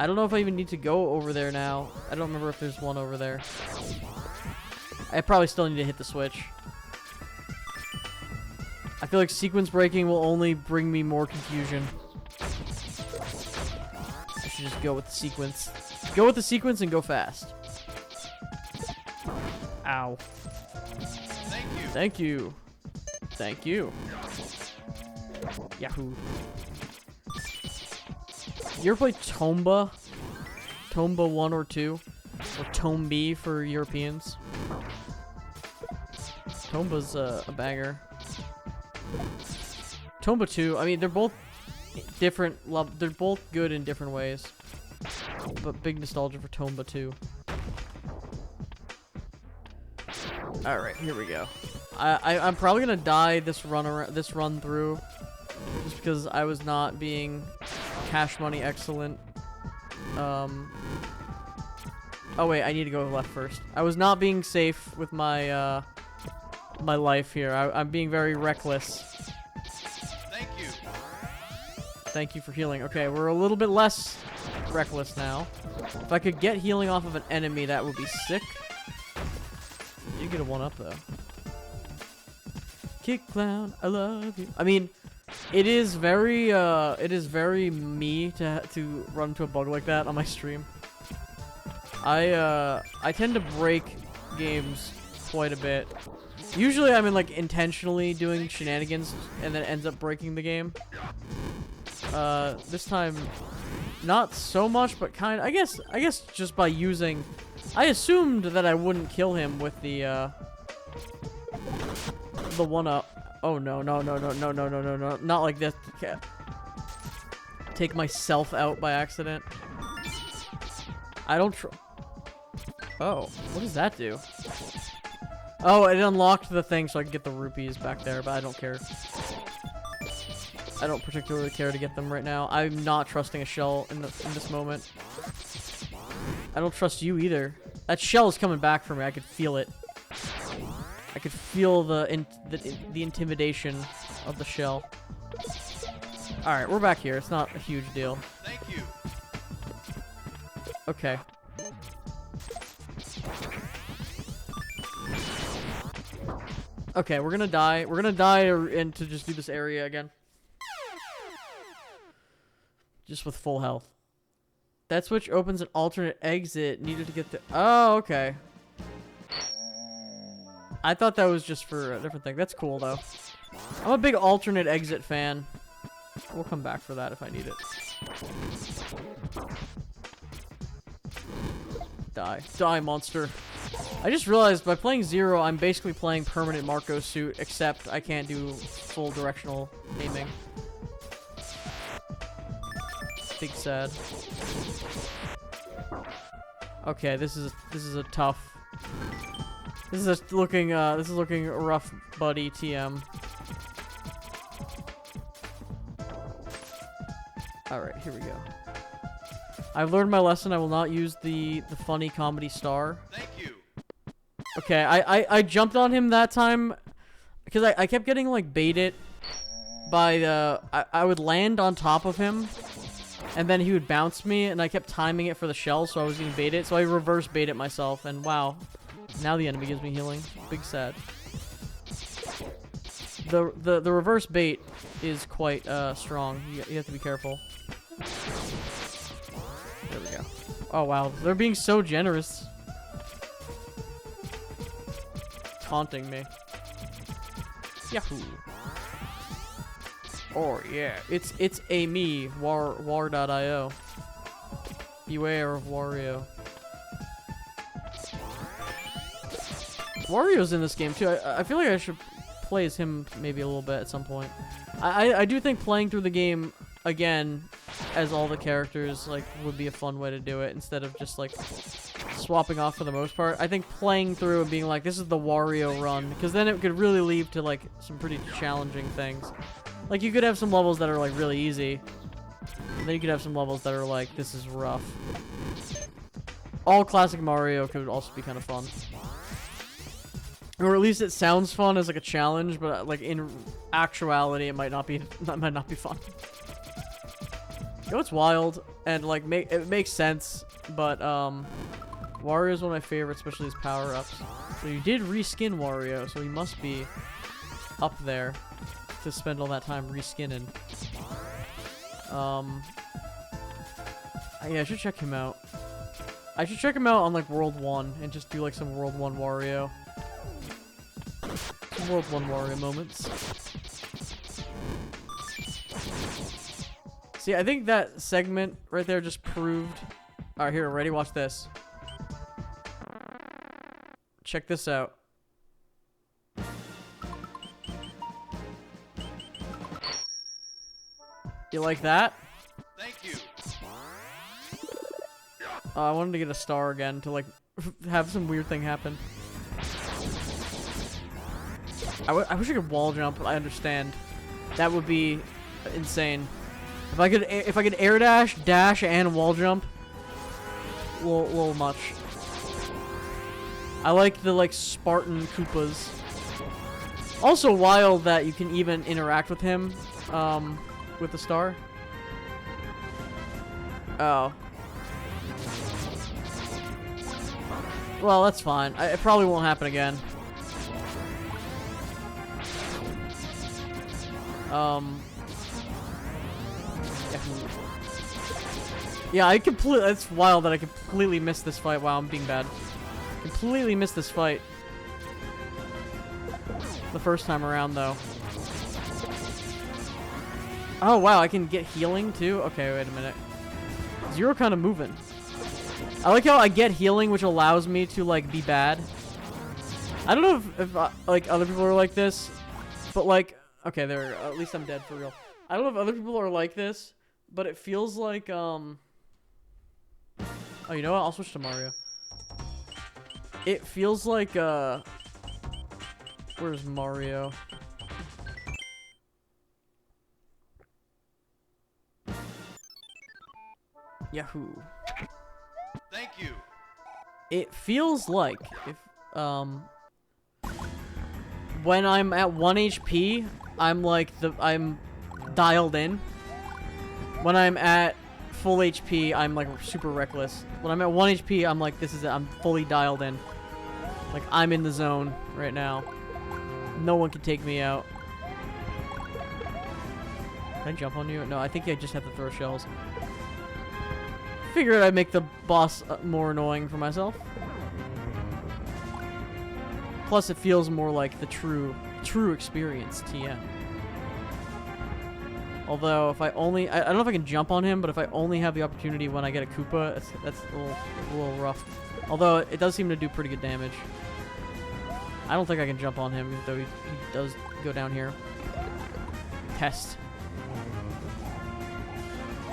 don't know if I even need to go over there now. I don't remember if there's one over there. I probably still need to hit the switch. I feel like sequence breaking will only bring me more confusion. I should just go with the sequence. Go with the sequence and go fast. Ow. Thank you. Thank you. Thank you. Yahoo. You ever play Tomba? Tomba 1 or 2? Or Tombi for Europeans? Tomba's a banger. Tomba 2, I mean, they're both different, they're both good in different ways. But big nostalgia for Tomba 2. Alright, here we go. I'm probably gonna die this run through. Just because I was not being cash money excellent. Oh wait, I need to go left first. I was not being safe with my my life here. I'm being very reckless. Thank you. Thank you for healing. Okay, we're a little bit less reckless now. If I could get healing off of an enemy, that would be sick. You get a 1-up though. Kick Clown, I love you. I mean, it is very me to run into a bug like that on my stream. I tend to break games quite a bit. Usually I'm intentionally doing shenanigans and then ends up breaking the game. This time not so much, but I guess just by using, I assumed that I wouldn't kill him with the 1-up. Oh no, not like this. Take myself out by accident. I don't Oh, what does that do? Oh, it unlocked the thing so I can get the rupees back there, but I don't care. I don't particularly care to get them right now. I'm not trusting a shell in this moment. I don't trust you either. That shell is coming back for me. I could feel it. I could feel the intimidation of the shell. Alright, we're back here. It's not a huge deal. Thank you. Okay. Okay, we're gonna die. We're gonna die and to just do this area again. Just with full health. That switch opens an alternate exit needed to get the... Oh, okay. I thought that was just for a different thing. That's cool, though. I'm a big alternate exit fan. We'll come back for that if I need it. Die. Die, monster. I just realized by playing 0, I'm basically playing permanent Marco suit, except I can't do full directional aiming. Big sad. Okay, this is a tough... This is looking rough, buddy. TM. All right, here we go. I've learned my lesson. I will not use the funny comedy star. Thank you. Okay, I jumped on him that time because I kept getting baited by the I would land on top of him and then he would bounce me and I kept timing it for the shell so I was getting baited, so I reverse baited myself and wow. Now the enemy gives me healing. Big sad. The reverse bait is quite strong. You have to be careful. There we go. Oh wow, they're being so generous. Taunting me. Yahoo. Oh yeah, it's a me war.io. Beware of Wario. Wario's in this game too. I feel like I should play as him maybe a little bit at some point. I do think playing through the game again as all the characters, like, would be a fun way to do it instead of just, like, swapping off for the most part. I think playing through and being like, this is the Wario run, because then it could really lead to, like, some pretty challenging things. Like, you could have some levels that are, like, really easy, and then you could have some levels that are like, this is rough. All classic Mario could also be kind of fun. Or at least it sounds fun as like a challenge, but like in actuality, it might not be fun. You know, it's wild and like it makes sense, but Wario is one of my favorites, especially his power-ups. So you did reskin Wario, so he must be up there to spend all that time reskinning. Yeah, I should check him out. I should check him out on like World 1 and just do like some World 1 Wario. Some World 1 Wario moments. See, I think that segment right there just proved... Alright, here, ready? Watch this. Check this out. You like that? Thank you. I wanted to get a star again to like have some weird thing happen. I wish I could wall jump. I understand. That would be insane. If I could air dash, and wall jump. Little much. I like the like Spartan Koopas. Also wild that you can even interact with him, with the star. Oh. Well, that's fine. It probably won't happen again. Yeah, that's wild that I completely missed this fight. Wow, I'm being bad. Completely missed this fight. The first time around, though. Oh, wow, I can get healing, too? Okay, wait a minute. Zero kind of moving. I like how I get healing, which allows me to, like, be bad. I don't know if like, other people are like this, but, like... Okay, there. At least I'm dead for real. I don't know if other people are like this, but it feels like, Oh, you know what? I'll switch to Mario. It feels like, Where's Mario? Yahoo. Thank you. It feels like if when I'm at 1 HP, I'm like I'm dialed in. When I'm at full HP, I'm like super reckless. When I'm at 1 HP, I'm like this is it. I'm fully dialed in. Like I'm in the zone right now. No one can take me out. Can I jump on you? No, I think I just have to throw shells. Figured I'd make the boss more annoying for myself. Plus, it feels more like the true experience TM. Although, if I don't know if I can jump on him, but if I only have the opportunity when I get a Koopa, that's a little rough. Although, it does seem to do pretty good damage. I don't think I can jump on him, even though he does go down here. Test.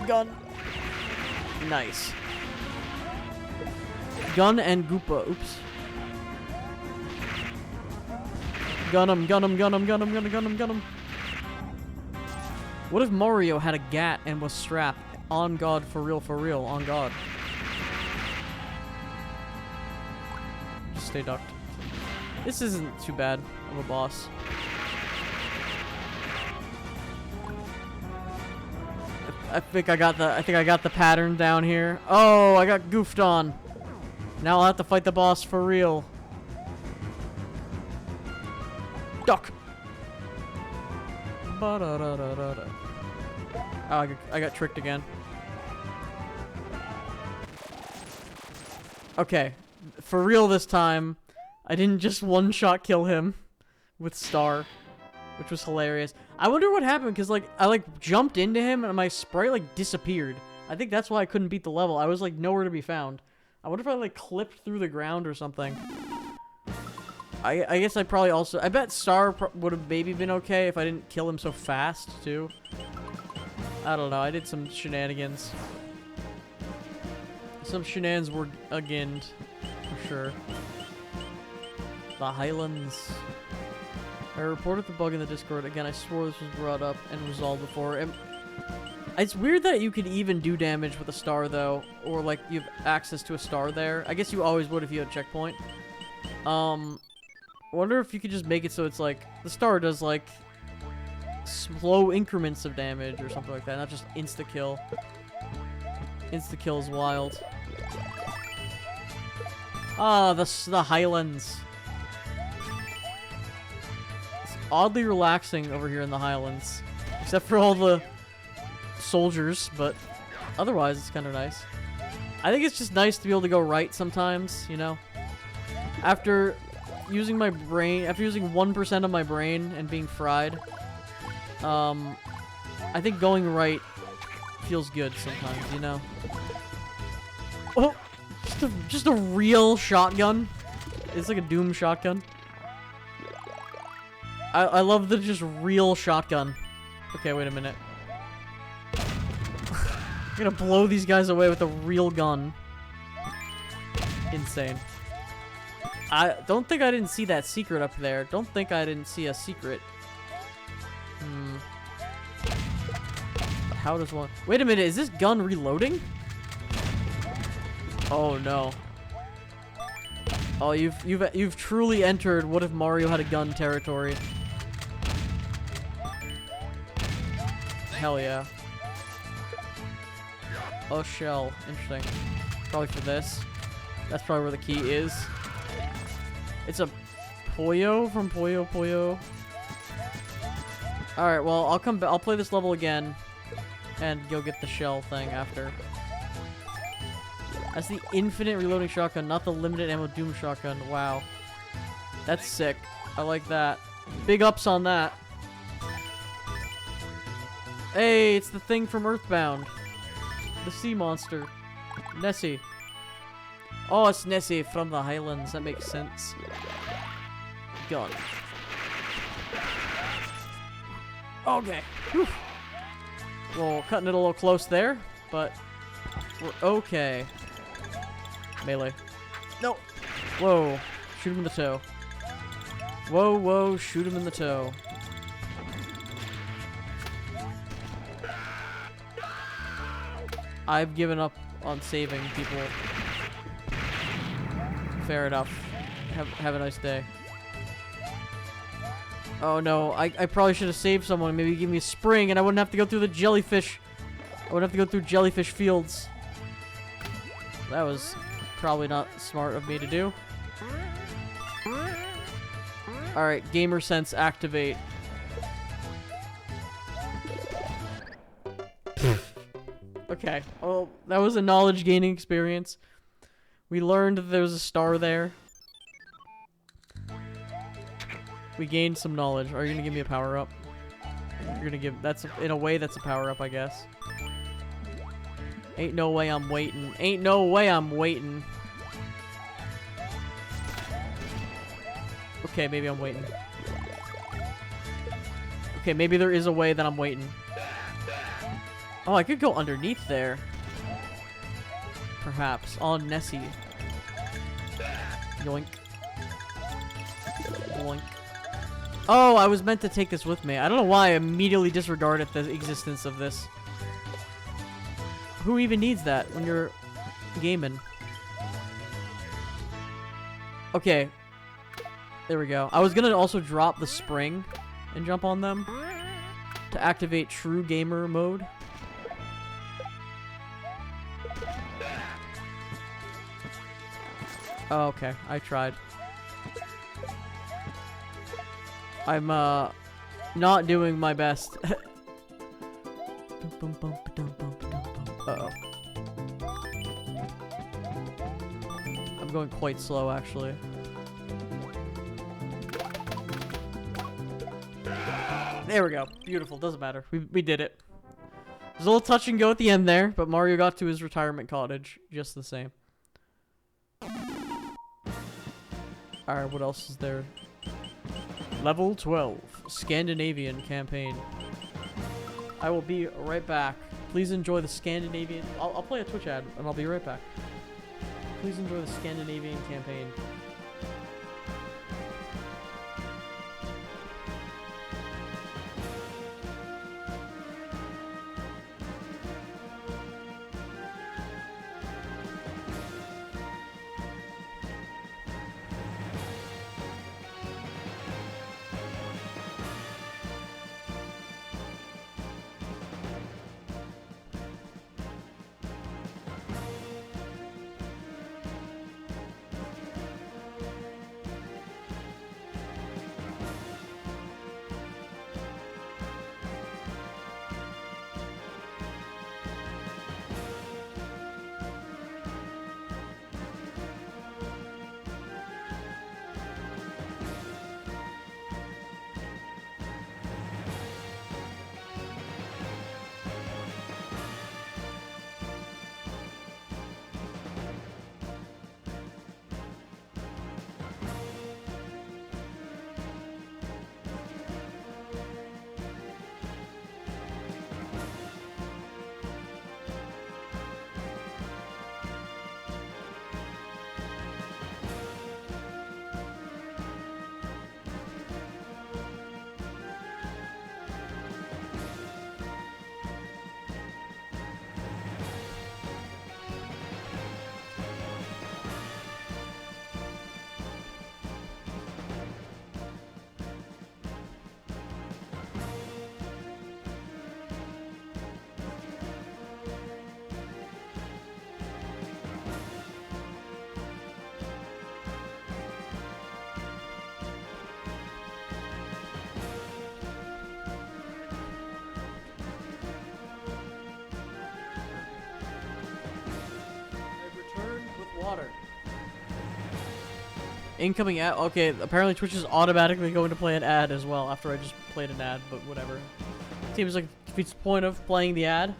Gun. Nice. Gun and Goopa. Oops. Gun him, gun him, gun him, gun him, gun him, gun him, gun him. What if Mario had a gat and was strapped? On God, for real, on God. Just stay ducked. This isn't too bad of a boss. I think I got the pattern down here. Oh, I got goofed on. Now I'll have to fight the boss for real. Duck. Oh, I got tricked again. Okay, for real this time. I didn't just one-shot kill him with Star, which was hilarious. I wonder what happened, because, like, I, like, jumped into him, and my sprite, like, disappeared. I think that's why I couldn't beat the level. I was, like, nowhere to be found. I wonder if I, like, clipped through the ground or something. I guess I probably also... I bet Star would have maybe been okay if I didn't kill him so fast, too. I don't know. I did some shenanigans. Some shenanigans were again, for sure. The Highlands. I reported the bug in the Discord. Again, I swore this was brought up and resolved before. And it's weird that you could even do damage with a star, though. Or, like, you have access to a star there. I guess you always would if you had a checkpoint. I wonder if you could just make it so it's, like, the star does, like, slow increments of damage or something like that. Not just insta-kill. Insta-kill is wild. Ah, the Highlands. Oddly relaxing over here in the Highlands, except for all the soldiers, but otherwise it's kind of nice. I think it's just nice to be able to go right sometimes, you know? After using my brain, after using 1% of my brain and being fried, I think going right feels good sometimes, you know? Oh! Just a real shotgun. It's like a Doom shotgun. I love the just real shotgun. Okay, wait a minute. I'm gonna blow these guys away with a real gun. Insane. I don't think I didn't see that secret up there. Don't think I didn't see a secret. How does one... Wait a minute, is this gun reloading? Oh no. Oh, you've truly entered what if Mario had a gun territory. Hell yeah. Oh, shell. Interesting. Probably for this. That's probably where the key is. It's a Puyo from Puyo Puyo. Alright, well, I'll come back. I'll play this level again and go get the shell thing after. That's the infinite reloading shotgun, not the limited ammo Doom shotgun. Wow. That's sick. I like that. Big ups on that. Hey, it's the thing from Earthbound. The sea monster. Nessie. Oh, it's Nessie from the Highlands. That makes sense. Gun. Okay. Whew. Well, cutting it a little close there, but we're okay. Melee. No. Whoa. Shoot him in the toe. Whoa, whoa. Shoot him in the toe. I've given up on saving people. Fair enough. Have a nice day. Oh no, I probably should have saved someone. Maybe give me a spring and I wouldn't have to go through the jellyfish. I wouldn't have to go through jellyfish fields. That was probably not smart of me to do. Alright, gamer sense activate. Okay, well, that was a knowledge gaining experience. We learned that there's a star there. We gained some knowledge. Are you gonna give me a power up? You're gonna give, in a way that's a power up, I guess. Ain't no way I'm waiting. Ain't no way I'm waiting. Okay, maybe I'm waiting. Okay, maybe there is a way that I'm waiting. Oh, I could go underneath there. Perhaps. On Nessie. Yoink. Yoink. Oh, I was meant to take this with me. I don't know why I immediately disregarded the existence of this. Who even needs that when you're gaming? Okay. There we go. I was gonna also drop the spring and jump on them to activate true gamer mode. Oh, okay. I tried. I'm, not doing my best. Uh-oh. I'm going quite slow, actually. There we go. Beautiful. Doesn't matter. We did it. There's a little touch and go at the end there, but Mario got to his retirement cottage just the same. Alright, what else is there? Level 12. Scandinavian campaign. I will be right back. Please enjoy the Scandinavian... I'll play a Twitch ad, and I'll be right back. Please enjoy the Scandinavian campaign. Water. Incoming ad. Okay, apparently Twitch is automatically going to play an ad as well after I just played an ad, but whatever. Seems like it defeats the point of playing the ad.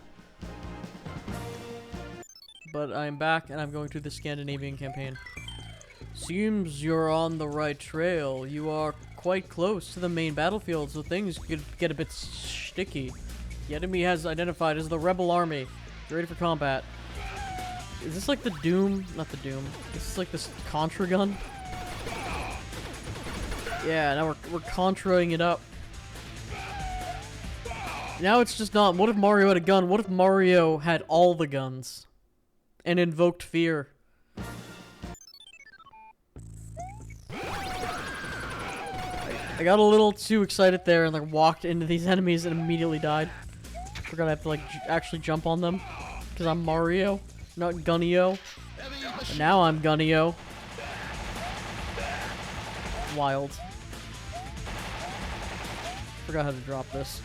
But I'm back and I'm going to the Scandinavian campaign. Seems you're on the right trail. You are quite close to the main battlefield, so things could get a bit sticky. The enemy has identified as the Rebel Army. Get ready for combat. Is this like the Doom? Not the Doom. This is like this Contra gun. Yeah, now we're Contraing it up. Now it's just not. What if Mario had a gun? What if Mario had all the guns and invoked fear? I got a little too excited there and like walked into these enemies and immediately died. Forgot I have to like actually jump on them because I'm Mario. Not Gunnio. And now I'm Gunnio. Wild. Forgot how to drop this.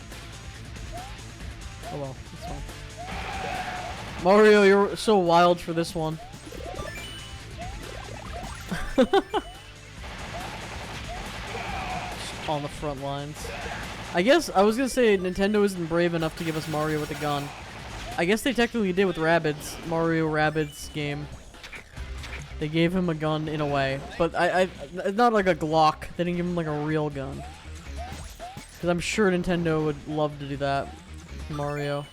Oh well, it's fine. Mario, you're so wild for this one. On the front lines. I guess I was gonna say Nintendo isn't brave enough to give us Mario with a gun. I guess they technically did with Rabbids, Mario Rabbids game. They gave him a gun in a way, but it's not like a Glock. They didn't give him like a real gun. Because I'm sure Nintendo would love to do that. Mario.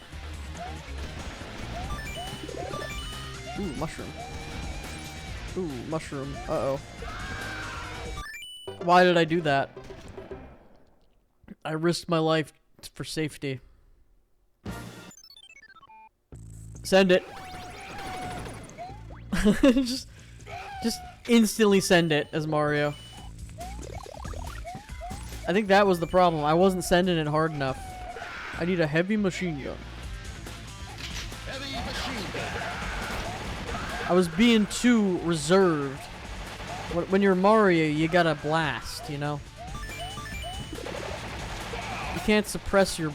Ooh, mushroom. Ooh, mushroom. Uh-oh. Why did I do that? I risked my life for safety. Send it. just instantly send it as Mario. I think that was the problem. I wasn't sending it hard enough. I need a heavy machine gun. Heavy machine gun. I was being too reserved. When you're Mario, you gotta blast, you know? You can't suppress your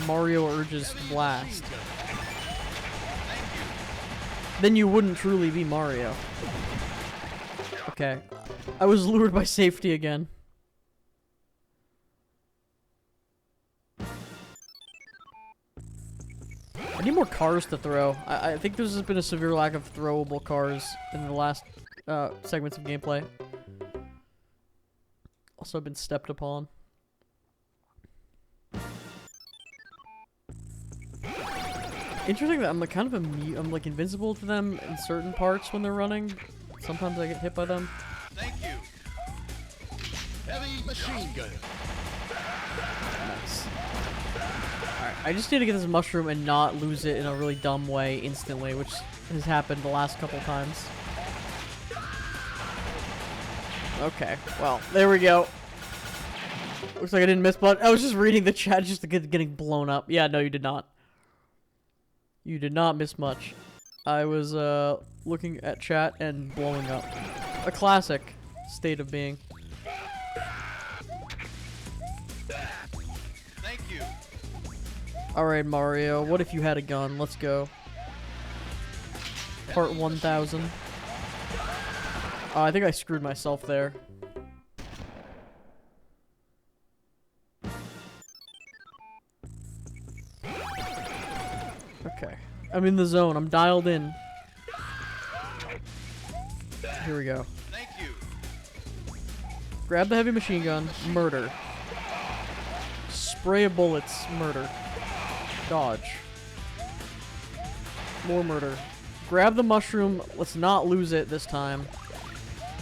Mario urges to blast. Then you wouldn't truly be Mario. Okay. I was lured by safety again. I need more cars to throw. I think there's been a severe lack of throwable cars in the last segments of gameplay. Also been stepped upon. Interesting that I'm like kind of I'm like invincible to them in certain parts when they're running. Sometimes I get hit by them. Thank you. Heavy machine gun. Nice. Alright, I just need to get this mushroom and not lose it in a really dumb way instantly, which has happened the last couple times. Okay, well, there we go. Looks like I didn't miss, but I was just reading the chat just to get getting blown up. Yeah, no, you did not. You did not miss much. I was looking at chat and blowing up. A classic state of being. Thank you. Alright, Mario, what if you had a gun? Let's go. Part 1000. I think I screwed myself there. Okay. I'm in the zone. I'm dialed in. Here we go. Thank you. Grab the heavy machine gun. Murder. Spray of bullets. Murder. Dodge. More murder. Grab the mushroom. Let's not lose it this time.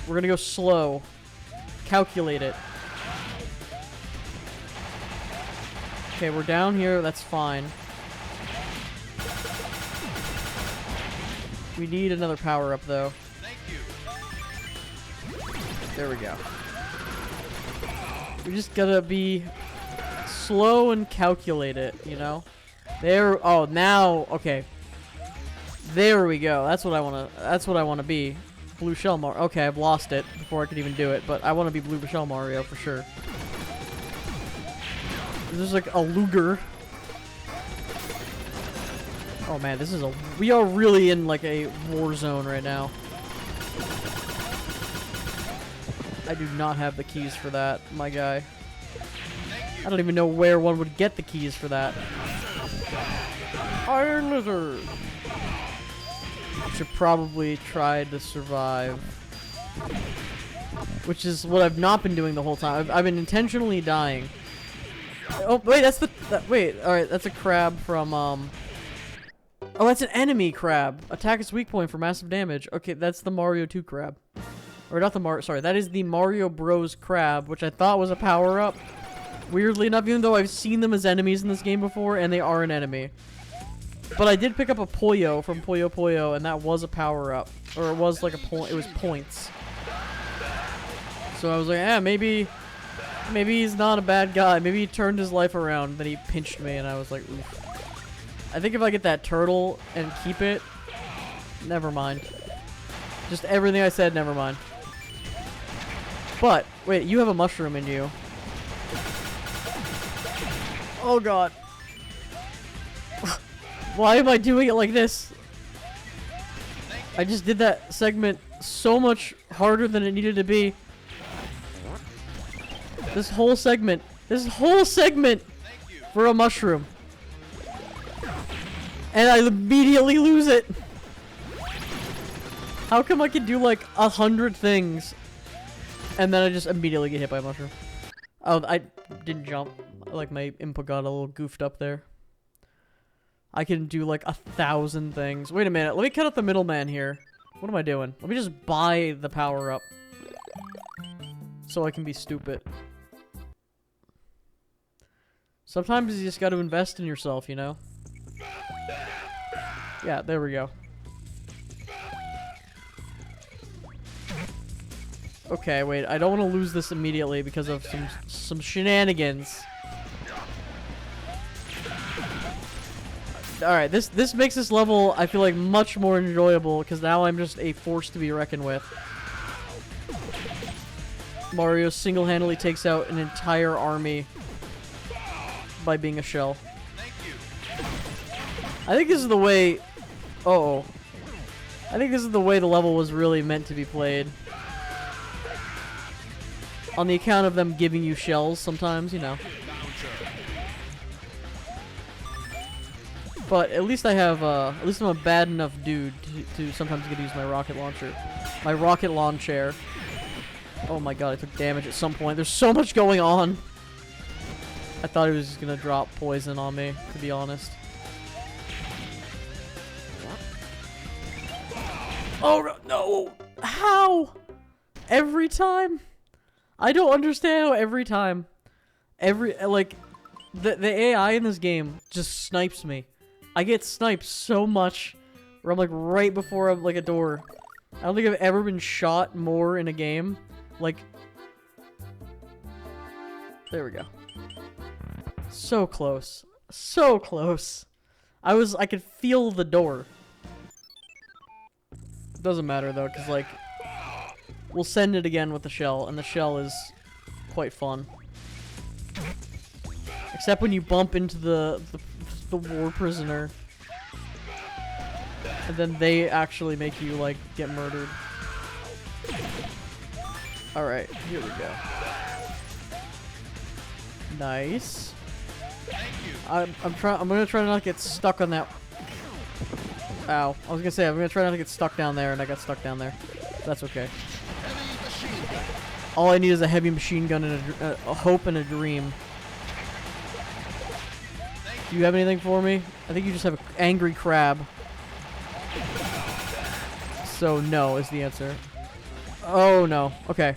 We're gonna go slow. Calculate it. Okay, we're down here. That's fine. We need another power up, though. Thank you. There we go. We just gotta be slow and calculate it, you know? There. Oh, now. Okay. There we go. That's what I wanna be. Blue Shell Mario. Okay, I've lost it before I could even do it, but I want to be Blue Shell Mario for sure. There's like a Luger. Oh man, this is a... We are really in like a war zone right now. I do not have the keys for that, my guy. I don't even know where one would get the keys for that. Iron Lizard! Should probably try to survive. Which is what I've not been doing the whole time. I've been intentionally dying. Oh, wait, that's the... wait, alright, that's a crab from, Oh, that's an enemy crab. Attack its weak point for massive damage. Okay, that's the Mario 2 crab. Or not the Mario... Sorry, that is the Mario Bros. Crab, which I thought was a power-up. Weirdly enough, even though I've seen them as enemies in this game before, and they are an enemy. But I did pick up a Puyo from Puyo Puyo, and that was a power-up. Or it was like a point. It was points. So I was like, maybe he's not a bad guy. Maybe he turned his life around, then he pinched me, and I was like, oof. I think if I get that turtle and keep it, never mind. Just everything I said, never mind. But, wait, you have a mushroom in you. Oh god. Why am I doing it like this? I just did that segment so much harder than it needed to be. This whole segment for a mushroom. And I immediately lose it. How come I can do like 100 things and then I just immediately get hit by a mushroom? Oh, I didn't jump. Like my input got a little goofed up there. I can do like 1,000 things. Wait a minute. Let me cut out the middleman here. What am I doing? Let me just buy the power up. So I can be stupid. Sometimes you just got to invest in yourself, you know? Yeah, there we go. Okay, wait. I don't want to lose this immediately because of some shenanigans. Alright, this makes this level, I feel like, much more enjoyable, because now I'm just a force to be reckoned with. Mario single-handedly takes out an entire army by being a shell. I think this is the way... Uh-oh. I think this is the way the level was really meant to be played. On the account of them giving you shells sometimes, you know. But at least I have, at least I'm a bad enough dude to sometimes get to use my rocket launcher. My rocket launcher. Oh my god, I took damage at some point. There's so much going on. I thought he was just gonna drop poison on me, to be honest. Oh, no. How? Every time? I don't understand how every time. Like, the AI in this game just snipes me. I get sniped so much where I'm, like, right before I'm, like, a door. I don't think I've ever been shot more in a game. Like... There we go. So close. So close. I could feel the door. Doesn't matter though, because like, we'll send it again with the shell, and the shell is quite fun. Except when you bump into the war prisoner, and then they actually make you like get murdered. All right, here we go. Nice. I'm gonna try to not get stuck on that. Ow. I was gonna say, I'm gonna try not to get stuck down there, and I got stuck down there. That's okay. All I need is a heavy machine gun and a hope and a dream. Do you have anything for me? I think you just have an angry crab. So no is the answer. Oh no. Okay.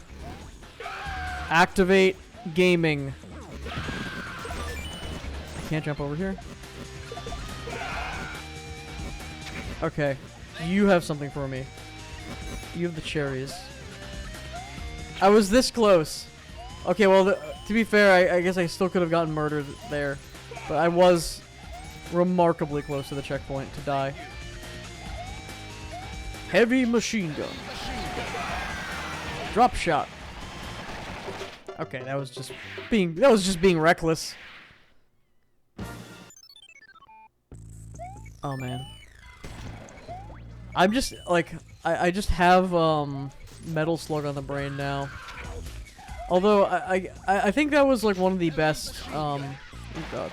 Activate gaming. I can't jump over here. Okay, you have something for me. You have the cherries. I was this close. Okay, well, to be fair, I guess I still could have gotten murdered there. But I was remarkably close to the checkpoint to die. Heavy machine gun. Drop shot. Okay, that was just being reckless. Oh man. I'm just, like, I just have, Metal Slug on the brain now. Although, I think that was, like, one of the best, oh god.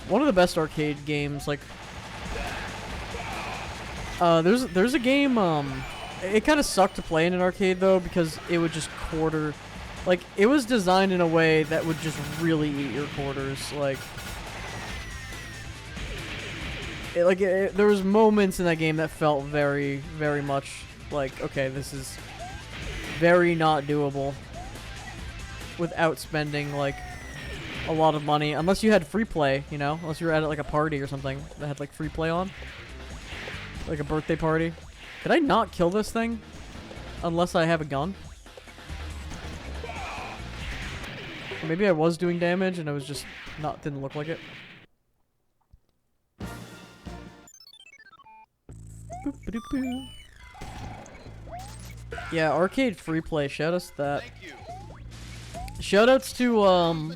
One of the best arcade games, like, there's a game, it kind of sucked to play in an arcade, though, because it would just quarter, like, it was designed in a way that would just really eat your quarters, like... there was moments in that game that felt very, very much like, okay, this is very not doable without spending, like, a lot of money. Unless you had free play, you know? Unless you were at, like, a party or something that had, like, free play on. Like a birthday party. Could I not kill this thing? Unless I have a gun? Or maybe I was doing damage and I was just didn't look like it. Yeah, arcade free play. Shout us that. Shoutouts to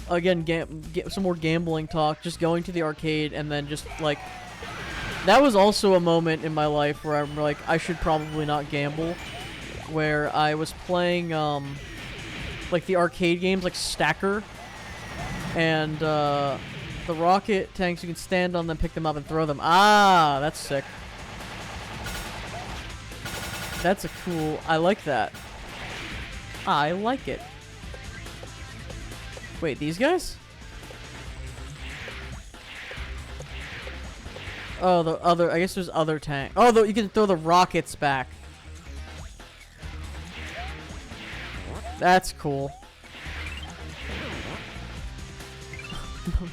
again, get some more gambling talk. Just going to the arcade and then just like that was also a moment in my life where I'm like, I should probably not gamble. Where I was playing like the arcade games like Stacker and the rocket tanks, you can stand on them, pick them up, and throw them. Ah, that's sick. That's a cool... I like that. I like it. Wait, these guys? Oh, the other... I guess there's other tank. Oh, you can throw the rockets back. That's cool.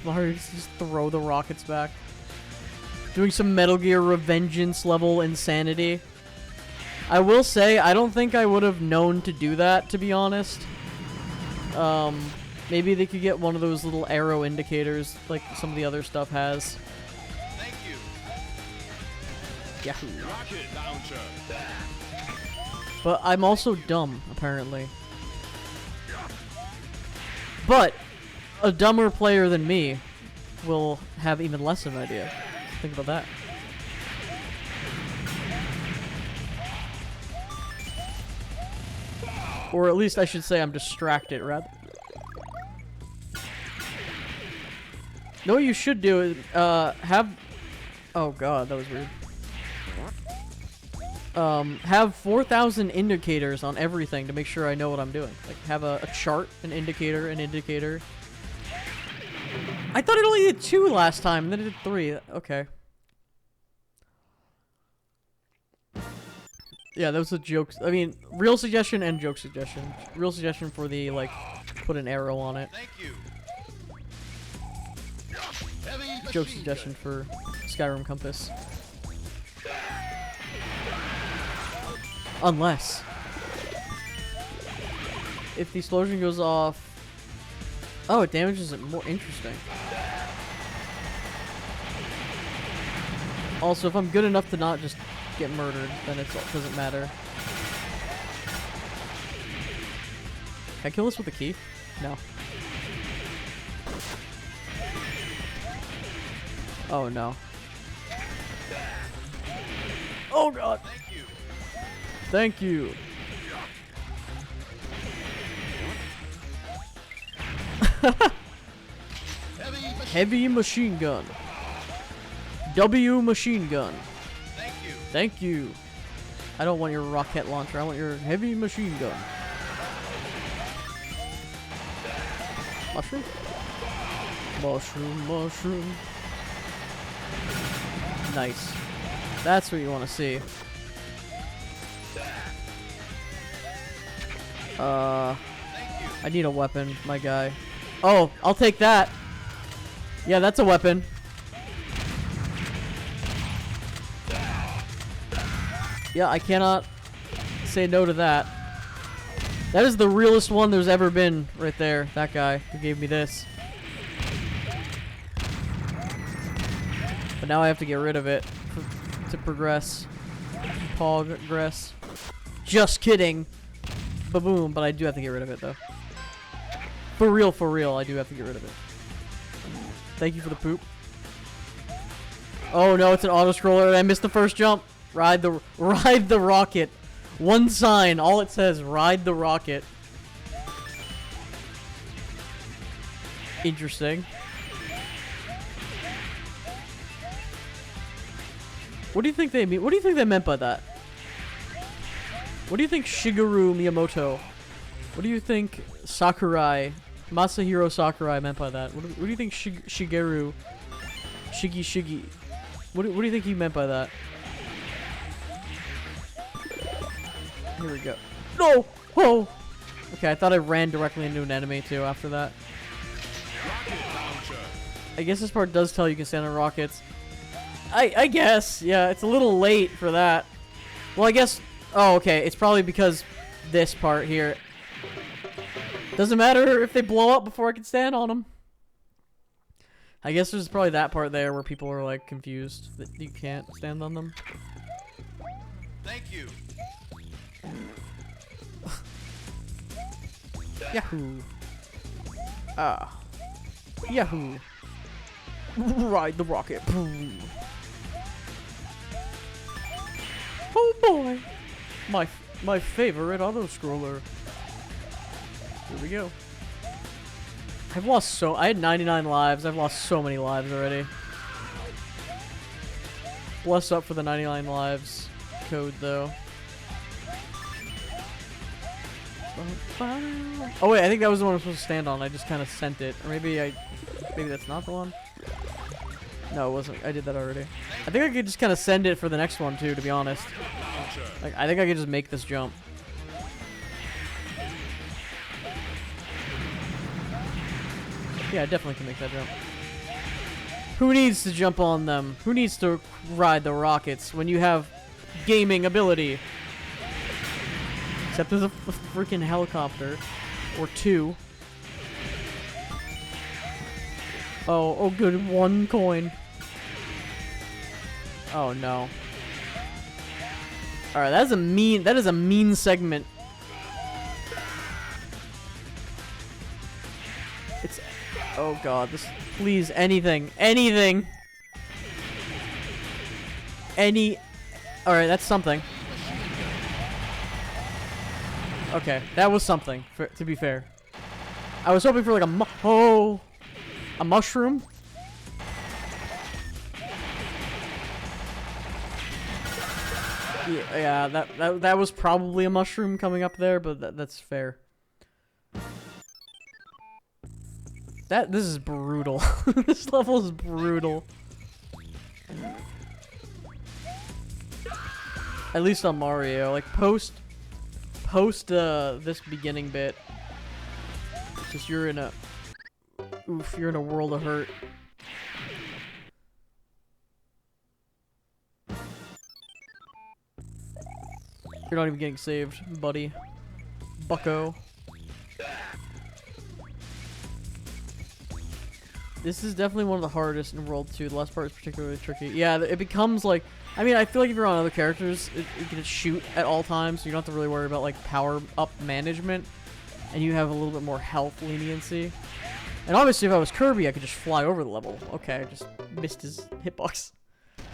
Mario just throw the rockets back. Doing some Metal Gear Revengeance level insanity. I will say, I don't think I would have known to do that, to be honest. Maybe they could get one of those little arrow indicators, like some of the other stuff has. Thank you. Yahoo. Rocket launcher. But I'm also dumb, apparently. But a dumber player than me will have even less of an idea. Think about that. Or at least I should say I'm distracted, rather. No, what you should do is, have... Oh god, that was weird. Have 4,000 indicators on everything to make sure I know what I'm doing. Like, have a chart, an indicator, an indicator. I thought it only did 2 last time, and then it did 3. Okay. Yeah, that was a joke. I mean, real suggestion and joke suggestion. Real suggestion for the, like, put an arrow on it. Thank you. Heavy Joke machine suggestion for Skyrim Compass. Unless. If the explosion goes off... Oh, it damages it more. Interesting. Also, if I'm good enough to not just get murdered, then it doesn't matter. Can I kill this with a key? No. Oh no. Oh god! Thank you. Thank you! Heavy machine gun. W machine gun. Thank you. Thank you. I don't want your rocket launcher. I want your heavy machine gun. Mushroom? Mushroom, mushroom. Nice. That's what you want to see. I need a weapon, my guy. Oh, I'll take that. Yeah, that's a weapon. Yeah, I cannot say no to that. That is the realest one there's ever been right there. That guy who gave me this. But now I have to get rid of it to progress. Progress. Just kidding. Ba-boom. But I do have to get rid of it, though. For real, I do have to get rid of it. Thank you for the poop. Oh no, it's an auto-scroller. I missed the first jump. Ride the rocket. One sign. All it says, ride the rocket. Interesting. What do you think they mean? What do you think they meant by that? What do you think Shigeru Miyamoto? What do you think Sakurai, Masahiro Sakurai meant by that? What do you think Shigeru, Shigi? What do you think he meant by that? Here we go. No! Oh! Okay, I thought I ran directly into an enemy too after that. Rocket launcher. I guess this part does tell you can stand on rockets. I guess. Yeah, it's a little late for that. Well, I guess... Oh, okay. It's probably because this part here. Doesn't matter if they blow up before I can stand on them. I guess there's probably that part there where people are, like, confused that you can't stand on them. Thank you. Yahoo! Ah. Yahoo! Ride the rocket. Boom. Oh boy! My favorite auto-scroller. Here we go. I had 99 lives. I've lost so many lives already. Bless up for the 99 lives code, though. Oh wait, I think that was the one I'm supposed to stand on. I just kind of sent it. Or maybe that's not the one. No, it wasn't. I did that already. I think I could just kind of send it for the next one too, to be honest. Like, I think I could just make this jump. Yeah, I definitely can make that jump. Who needs to jump on them? Who needs to ride the rockets when you have gaming ability? Except there's a freaking helicopter. Or two. Oh good, 1 coin. Oh no. Alright, that is a mean segment. It's, oh god, please, anything. Anything! Alright, that's something. Okay, that was something, to be fair. I was hoping for like a mushroom? Yeah, that was probably a mushroom coming up there, but that's fair. This is brutal. This level is brutal. At least on Mario. Like, post this beginning bit. It's just you're in a... Oof, you're in a world of hurt. You're not even getting saved, buddy. Bucko. This is definitely one of the hardest in World 2. The last part is particularly tricky. Yeah, it becomes like... I mean, I feel like if you're on other characters, you can just shoot at all times, so you don't have to really worry about, like, power-up management. And you have a little bit more health leniency. And obviously, if I was Kirby, I could just fly over the level. Okay, I just missed his hitbox.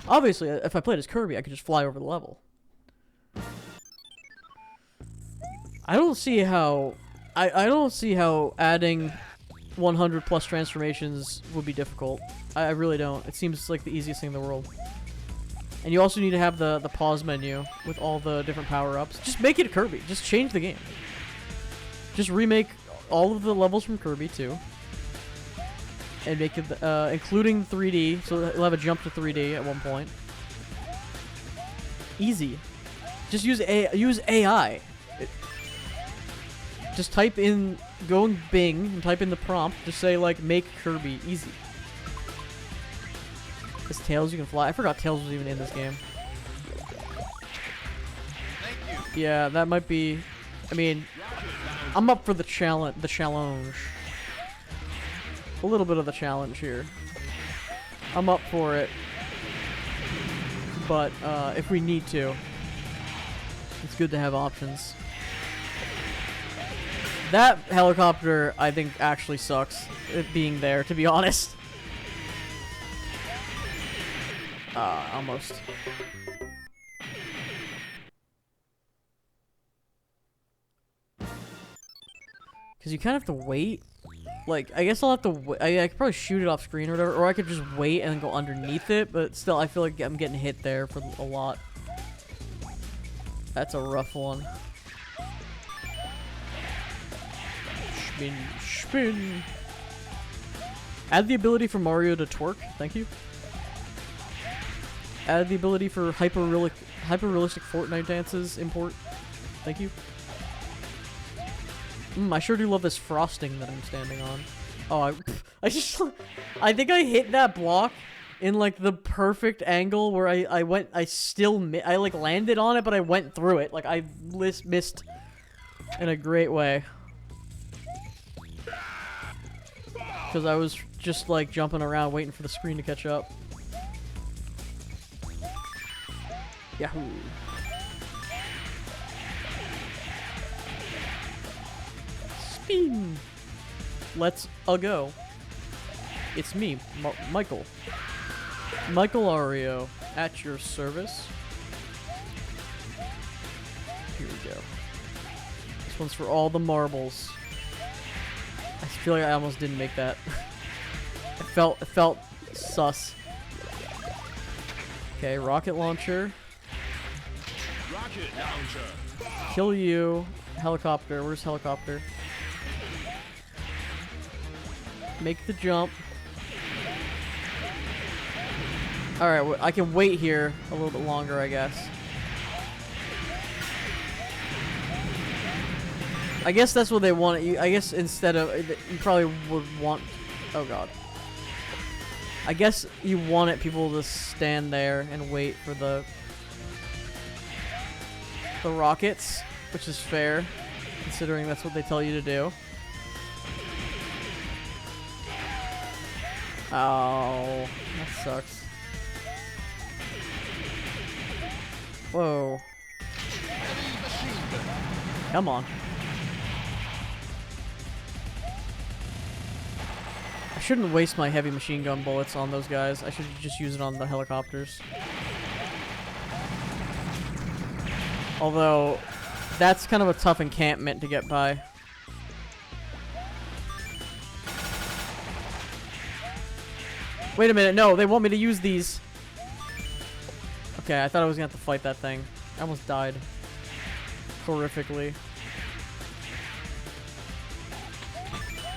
Obviously, if I played as Kirby, I could just fly over the level. I don't see how... I don't see how adding 100 plus transformations would be difficult. I really don't. It seems like the easiest thing in the world. And you also need to have the pause menu with all the different power-ups. Just make it Kirby. Just change the game. Just remake all of the levels from Kirby, too. And make it, including 3D, so you'll have a jump to 3D at one point. Easy. Just use AI. Just type in, go in Bing, and type in the prompt. Just say, like, make Kirby. Easy. Is Tails you can fly? I forgot Tails was even in this game. Thank you. Yeah, that might be... I mean, I'm up for the challenge. A little bit of the challenge here. I'm up for it. But, if we need to, it's good to have options. That helicopter, I think, actually sucks, it being there, to be honest. Almost. Because you kind of have to wait. Like, I guess I'll have to I could probably shoot it off screen or whatever, or I could just wait and then go underneath it, but still, I feel like I'm getting hit there for a lot. That's a rough one. Spin, spin. Add the ability for Mario to twerk. Thank you. Add the ability for hyper-realistic Fortnite dances. Import. Thank you. I sure do love this frosting that I'm standing on. Oh, I think I hit that block in like the perfect angle where I like landed on it, but I went through it. Like I missed in a great way. Because I was just like jumping around waiting for the screen to catch up. Yahoo. Spin. Let's go. It's me, Michael. Michael Ario, at your service. Here we go. This one's for all the marbles. I feel like I almost didn't make that. It felt sus. Okay, rocket launcher. Rocket launcher. Kill you. Helicopter. Where's helicopter? Make the jump. Alright, I can wait here a little bit longer, I guess. I guess that's what they want. I guess instead of... You probably would want... Oh, God. I guess you wanted people to stand there and wait for the rockets, which is fair, considering that's what they tell you to do. Oh, that sucks. Whoa. Come on. I shouldn't waste my heavy machine gun bullets on those guys. I should just use it on the helicopters. Although, that's kind of a tough encampment to get by. Wait a minute, no, they want me to use these. Okay, I thought I was gonna have to fight that thing. I almost died. Horrifically.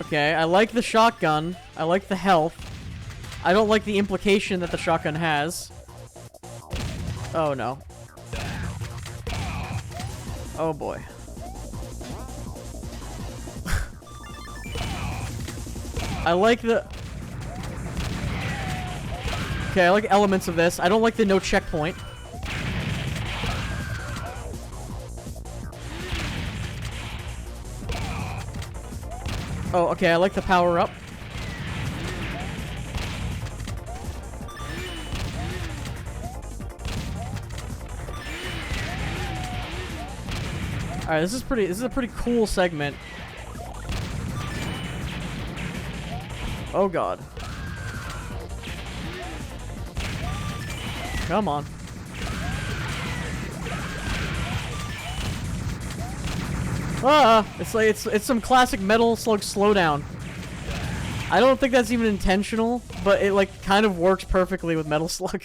Okay, I like the shotgun. I like the health. I don't like the implication that the shotgun has. Oh no. Oh boy. I like the... Okay, I like elements of this. I don't like the no checkpoint. Oh, okay, I like the power up. Alright, this is a pretty cool segment. Oh god. Come on. Ah, it's like it's some classic Metal Slug slowdown. I don't think that's even intentional, but it like kind of works perfectly with Metal Slug.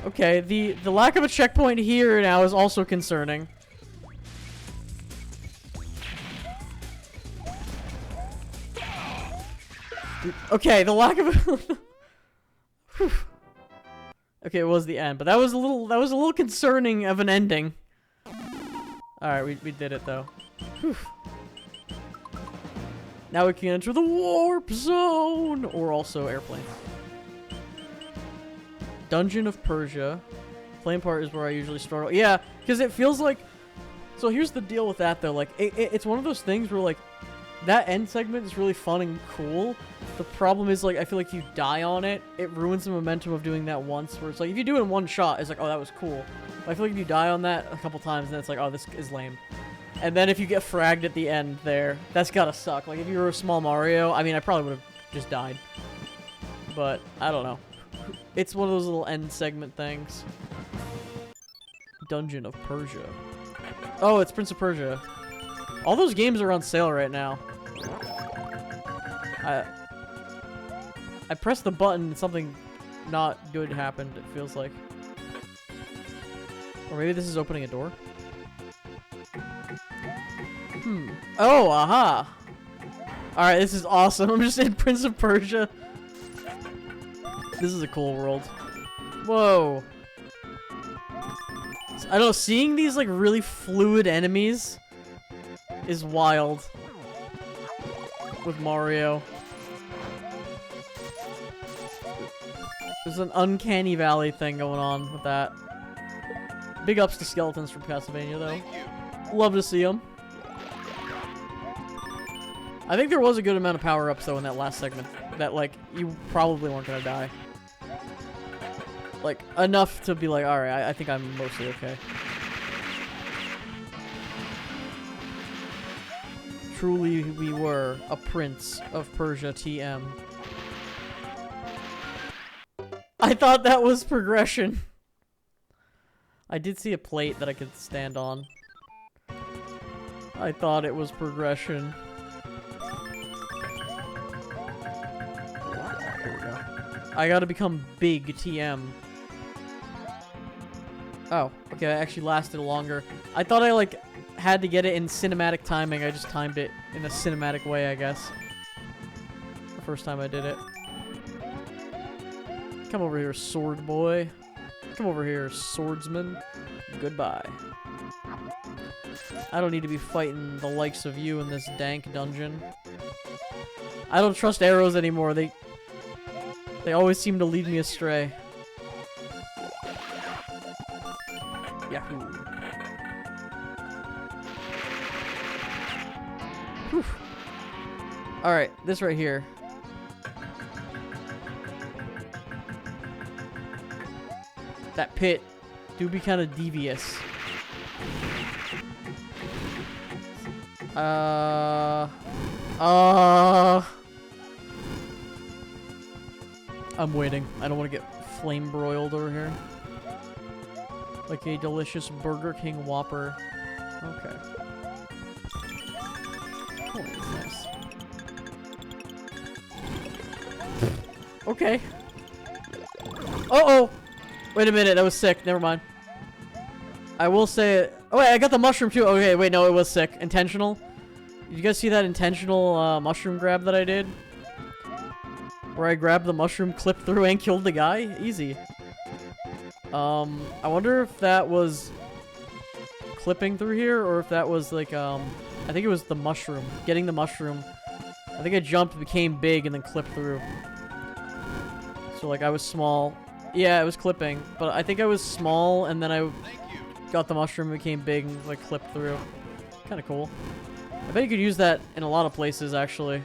Okay, the lack of a checkpoint here now is also concerning. Okay, the lack of a Okay, it was the end, but that was a little concerning of an ending. Alright, we did it though. Whew. Now we can enter the warp zone! Or also airplane. Dungeon of Persia. Flame part is where I usually start. Yeah, because it feels like... So here's the deal with that though. Like, it's one of those things where like, that end segment is really fun and cool. The problem is like, I feel like if you die on it, it ruins the momentum of doing that once. Where it's like, if you do it in one shot, it's like, oh, that was cool. But I feel like if you die on that a couple times, then it's like, oh, this is lame. And then if you get fragged at the end there, that's gotta suck. Like, if you were a small Mario, I mean, I probably would have just died. But, I don't know. It's one of those little end segment things. Dungeon of Persia. Oh, it's Prince of Persia. All those games are on sale right now. I pressed the button and something not good happened, it feels like. Or maybe this is opening a door? Oh, aha! Alright, this is awesome. I'm just in Prince of Persia. This is a cool world. Whoa. I don't know, seeing these like really fluid enemies is wild. With Mario. There's an uncanny valley thing going on with that. Big ups to Skeletons from Castlevania though. Love to see them. I think there was a good amount of power-ups though in that last segment. That like, you probably weren't gonna die. Like, enough to be like, alright, I think I'm mostly okay. Truly we were a Prince of Persia TM. I thought that was progression. I did see a plate that I could stand on. I thought it was progression. Here we go. I gotta become big TM. Oh, okay, that actually lasted longer. I thought I, like, had to get it in cinematic timing. I just timed it in a cinematic way, I guess. The first time I did it. Come over here, sword boy. Come over here, swordsman. Goodbye. I don't need to be fighting the likes of you in this dank dungeon. I don't trust arrows anymore. They always seem to lead me astray. Yahoo. Whew. Alright, this right here. That pit do be kind of devious. I'm waiting. I don't want to get flame broiled over here. Like a delicious Burger King Whopper. Okay. Oh, nice. Okay. Uh-oh! Wait a minute, that was sick. Never mind. I will say... Oh, wait, I got the mushroom too. Okay, wait, no, it was sick. Intentional. Did you guys see that intentional mushroom grab that I did? Where I grabbed the mushroom, clipped through, and killed the guy? Easy. I wonder if that was clipping through here, or if that was like, I think it was the mushroom. Getting the mushroom. I think I jumped, became big, and then clipped through. So, like, I was small. Yeah, it was clipping. But I think I was small, and then I got the mushroom, became big, and, like, clipped through. Kind of cool. I bet you could use that in a lot of places, actually.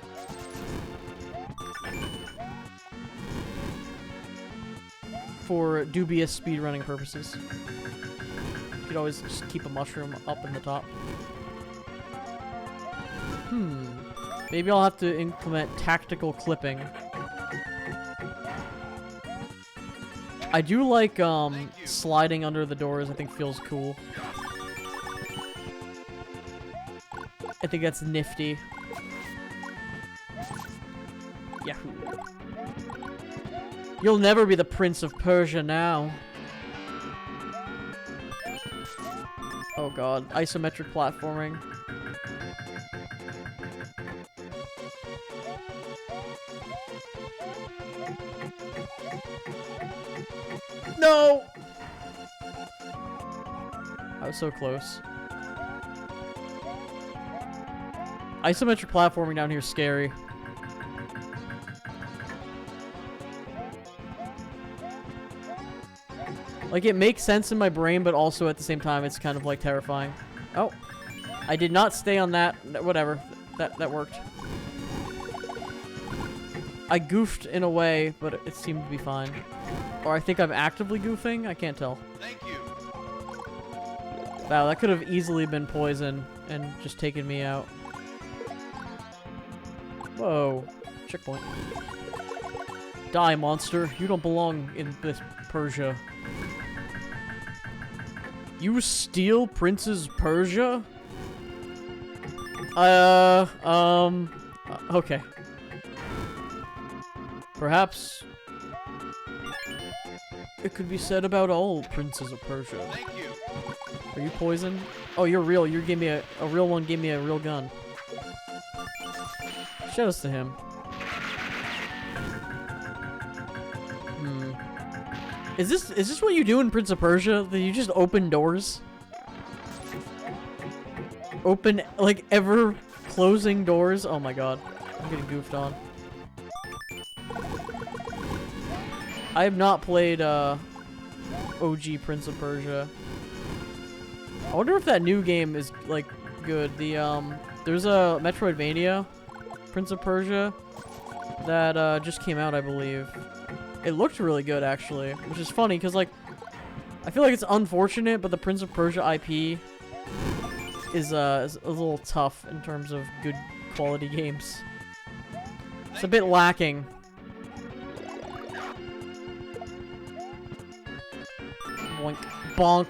For dubious speedrunning purposes. You could always just keep a mushroom up in the top. Maybe I'll have to implement tactical clipping. I do like, sliding under the doors. I think feels cool. I think that's nifty. Yahoo. You'll never be the Prince of Persia now. Oh god, isometric platforming. No! I was so close. Isometric platforming down here is scary. Like, it makes sense in my brain, but also at the same time, it's kind of, like, terrifying. Oh. I did not stay on that. Whatever. That worked. I goofed in a way, but it seemed to be fine. Or I think I'm actively goofing? I can't tell. Thank you. Wow, that could have easily been poison and just taken me out. Whoa. Checkpoint. Die, monster. You don't belong in this Persia. You steal Prince's Persia? Okay. Perhaps it could be said about all princes of Persia. Thank you. Are you poisoned? Oh, you're real. You gave me a real one gave me a real gun. Shout outs to him. Is this what you do in Prince of Persia? That you just open doors? Open, like, ever closing doors? Oh my god. I'm getting goofed on. I have not played, OG Prince of Persia. I wonder if that new game is, like, good. There's a Metroidvania, Prince of Persia, that, just came out, I believe. It looked really good, actually, which is funny, because, like, I feel like it's unfortunate, but the Prince of Persia IP is a little tough in terms of good quality games. It's a bit lacking. Boink. Bonk.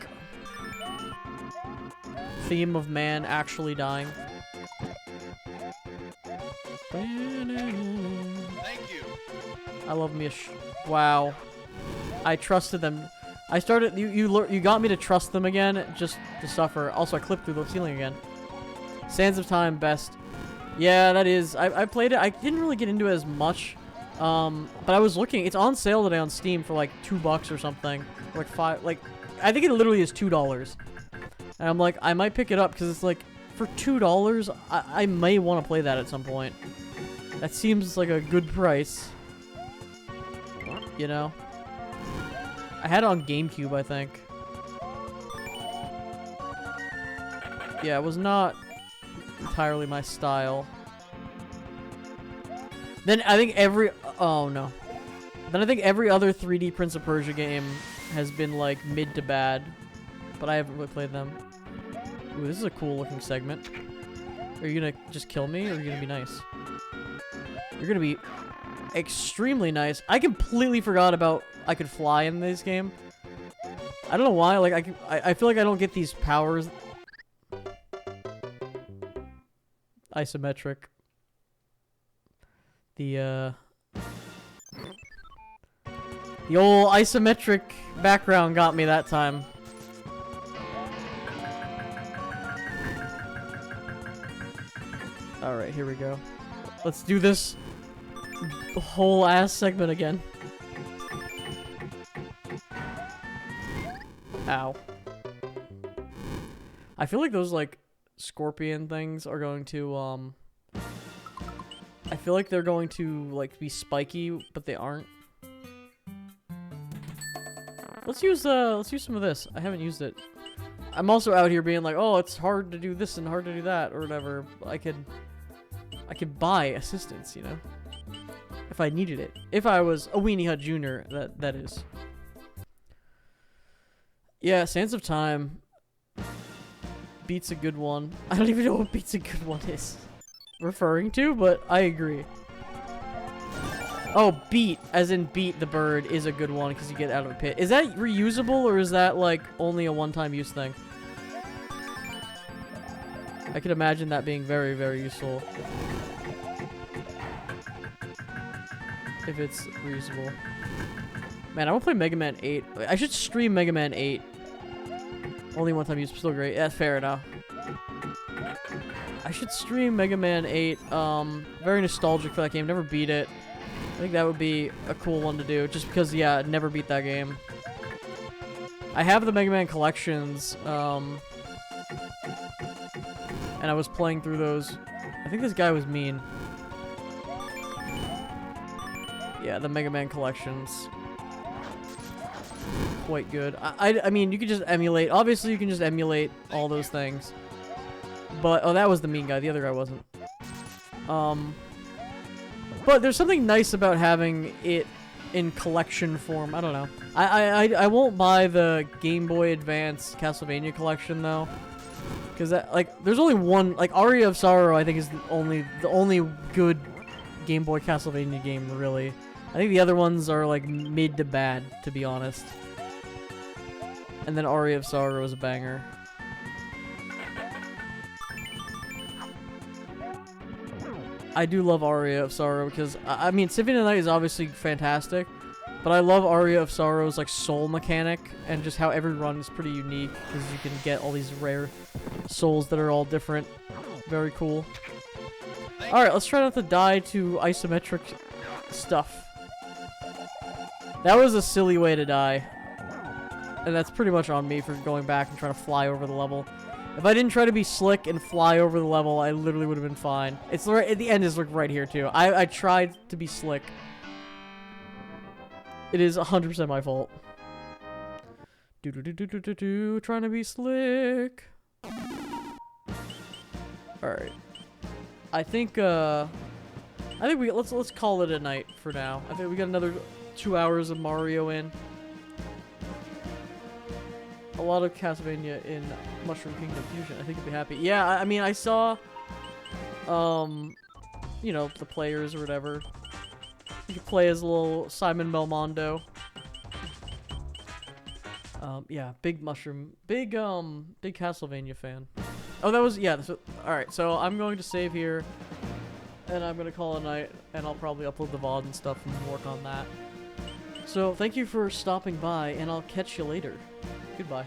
Theme of man actually dying. Thank you. I love me a wow. I trusted them. I started. You got me to trust them again, just to suffer. Also, I clipped through the ceiling again. Sands of Time, best. Yeah, that is. I played it. I didn't really get into it as much. But I was looking. It's on sale today on Steam for like $2 or something. Or like $5. Like, I think it literally is $2. And I'm like, I might pick it up because it's like for $2. I may want to play that at some point. That seems like a good price. You know? I had it on GameCube, I think. Yeah, it was not entirely my style. Then I think oh no. Then I think every other 3D Prince of Persia game has been like mid to bad. But I haven't really played them. Ooh, this is a cool looking segment. Are you gonna just kill me or are you gonna be nice? You're gonna be extremely nice. I completely forgot about I could fly in this game. I don't know why. Like I feel like I don't get these powers. Isometric. The old isometric background got me that time. All right, here we go. Let's do this whole ass segment again. Ow. I feel like those like scorpion things are going to I feel like they're going to like be spiky, but they aren't. Let's use some of this. I haven't used it. I'm also out here being like, oh, it's hard to do this and hard to do that or whatever. I could buy assistance, you know, if I needed it. If I was a Weenie Hut Jr., that is. Yeah, Sands of Time beats a good one. I don't even know what beats a good one is referring to, but I agree. Oh, beat, as in beat the bird, is a good one because you get out of a pit. Is that reusable or is that like only a one-time use thing? I could imagine that being very, very useful. If it's reusable. Man, I want to play Mega Man 8. I should stream Mega Man 8. Only one time use, still great. Yeah, fair enough. I should stream Mega Man 8. Very nostalgic for that game. Never beat it. I think that would be a cool one to do. Just because, yeah, I never beat that game. I have the Mega Man collections. And I was playing through those. I think this guy was mean. Yeah, the Mega Man collections. Quite good. I mean, you could just emulate. Obviously, you can just emulate all those things. But, oh, that was the mean guy. The other guy wasn't. But there's something nice about having it in collection form. I don't know. I won't buy the Game Boy Advance Castlevania collection, though. Because, like, there's only one... Like, Aria of Sorrow, I think, is the only good Game Boy Castlevania game, really. I think the other ones are, like, mid to bad, to be honest. And then Aria of Sorrow is a banger. I do love Aria of Sorrow because, I mean, Symphony of the Night is obviously fantastic, but I love Aria of Sorrow's, like, soul mechanic and just how every run is pretty unique because you can get all these rare souls that are all different. Very cool. Alright, let's try not to die to isometric stuff. That was a silly way to die. And that's pretty much on me for going back and trying to fly over the level. If I didn't try to be slick and fly over the level, I literally would have been fine. It's right at the end is like right here too. I tried to be slick. It is 100% my fault. Trying to be slick. All right. I think let's call it a night for now. I think we got another 2 hours of Mario in. A lot of Castlevania in Mushroom Kingdom Fusion. I think you'll be happy. Yeah, I mean, I saw, you know, the players or whatever. You could play as a little Simon Belmondo. Yeah, big Castlevania fan. Oh, that was, yeah, alright, so I'm going to save here, and I'm going to call it a night, and I'll probably upload the VOD and stuff and work on that. So, thank you for stopping by, and I'll catch you later. Goodbye.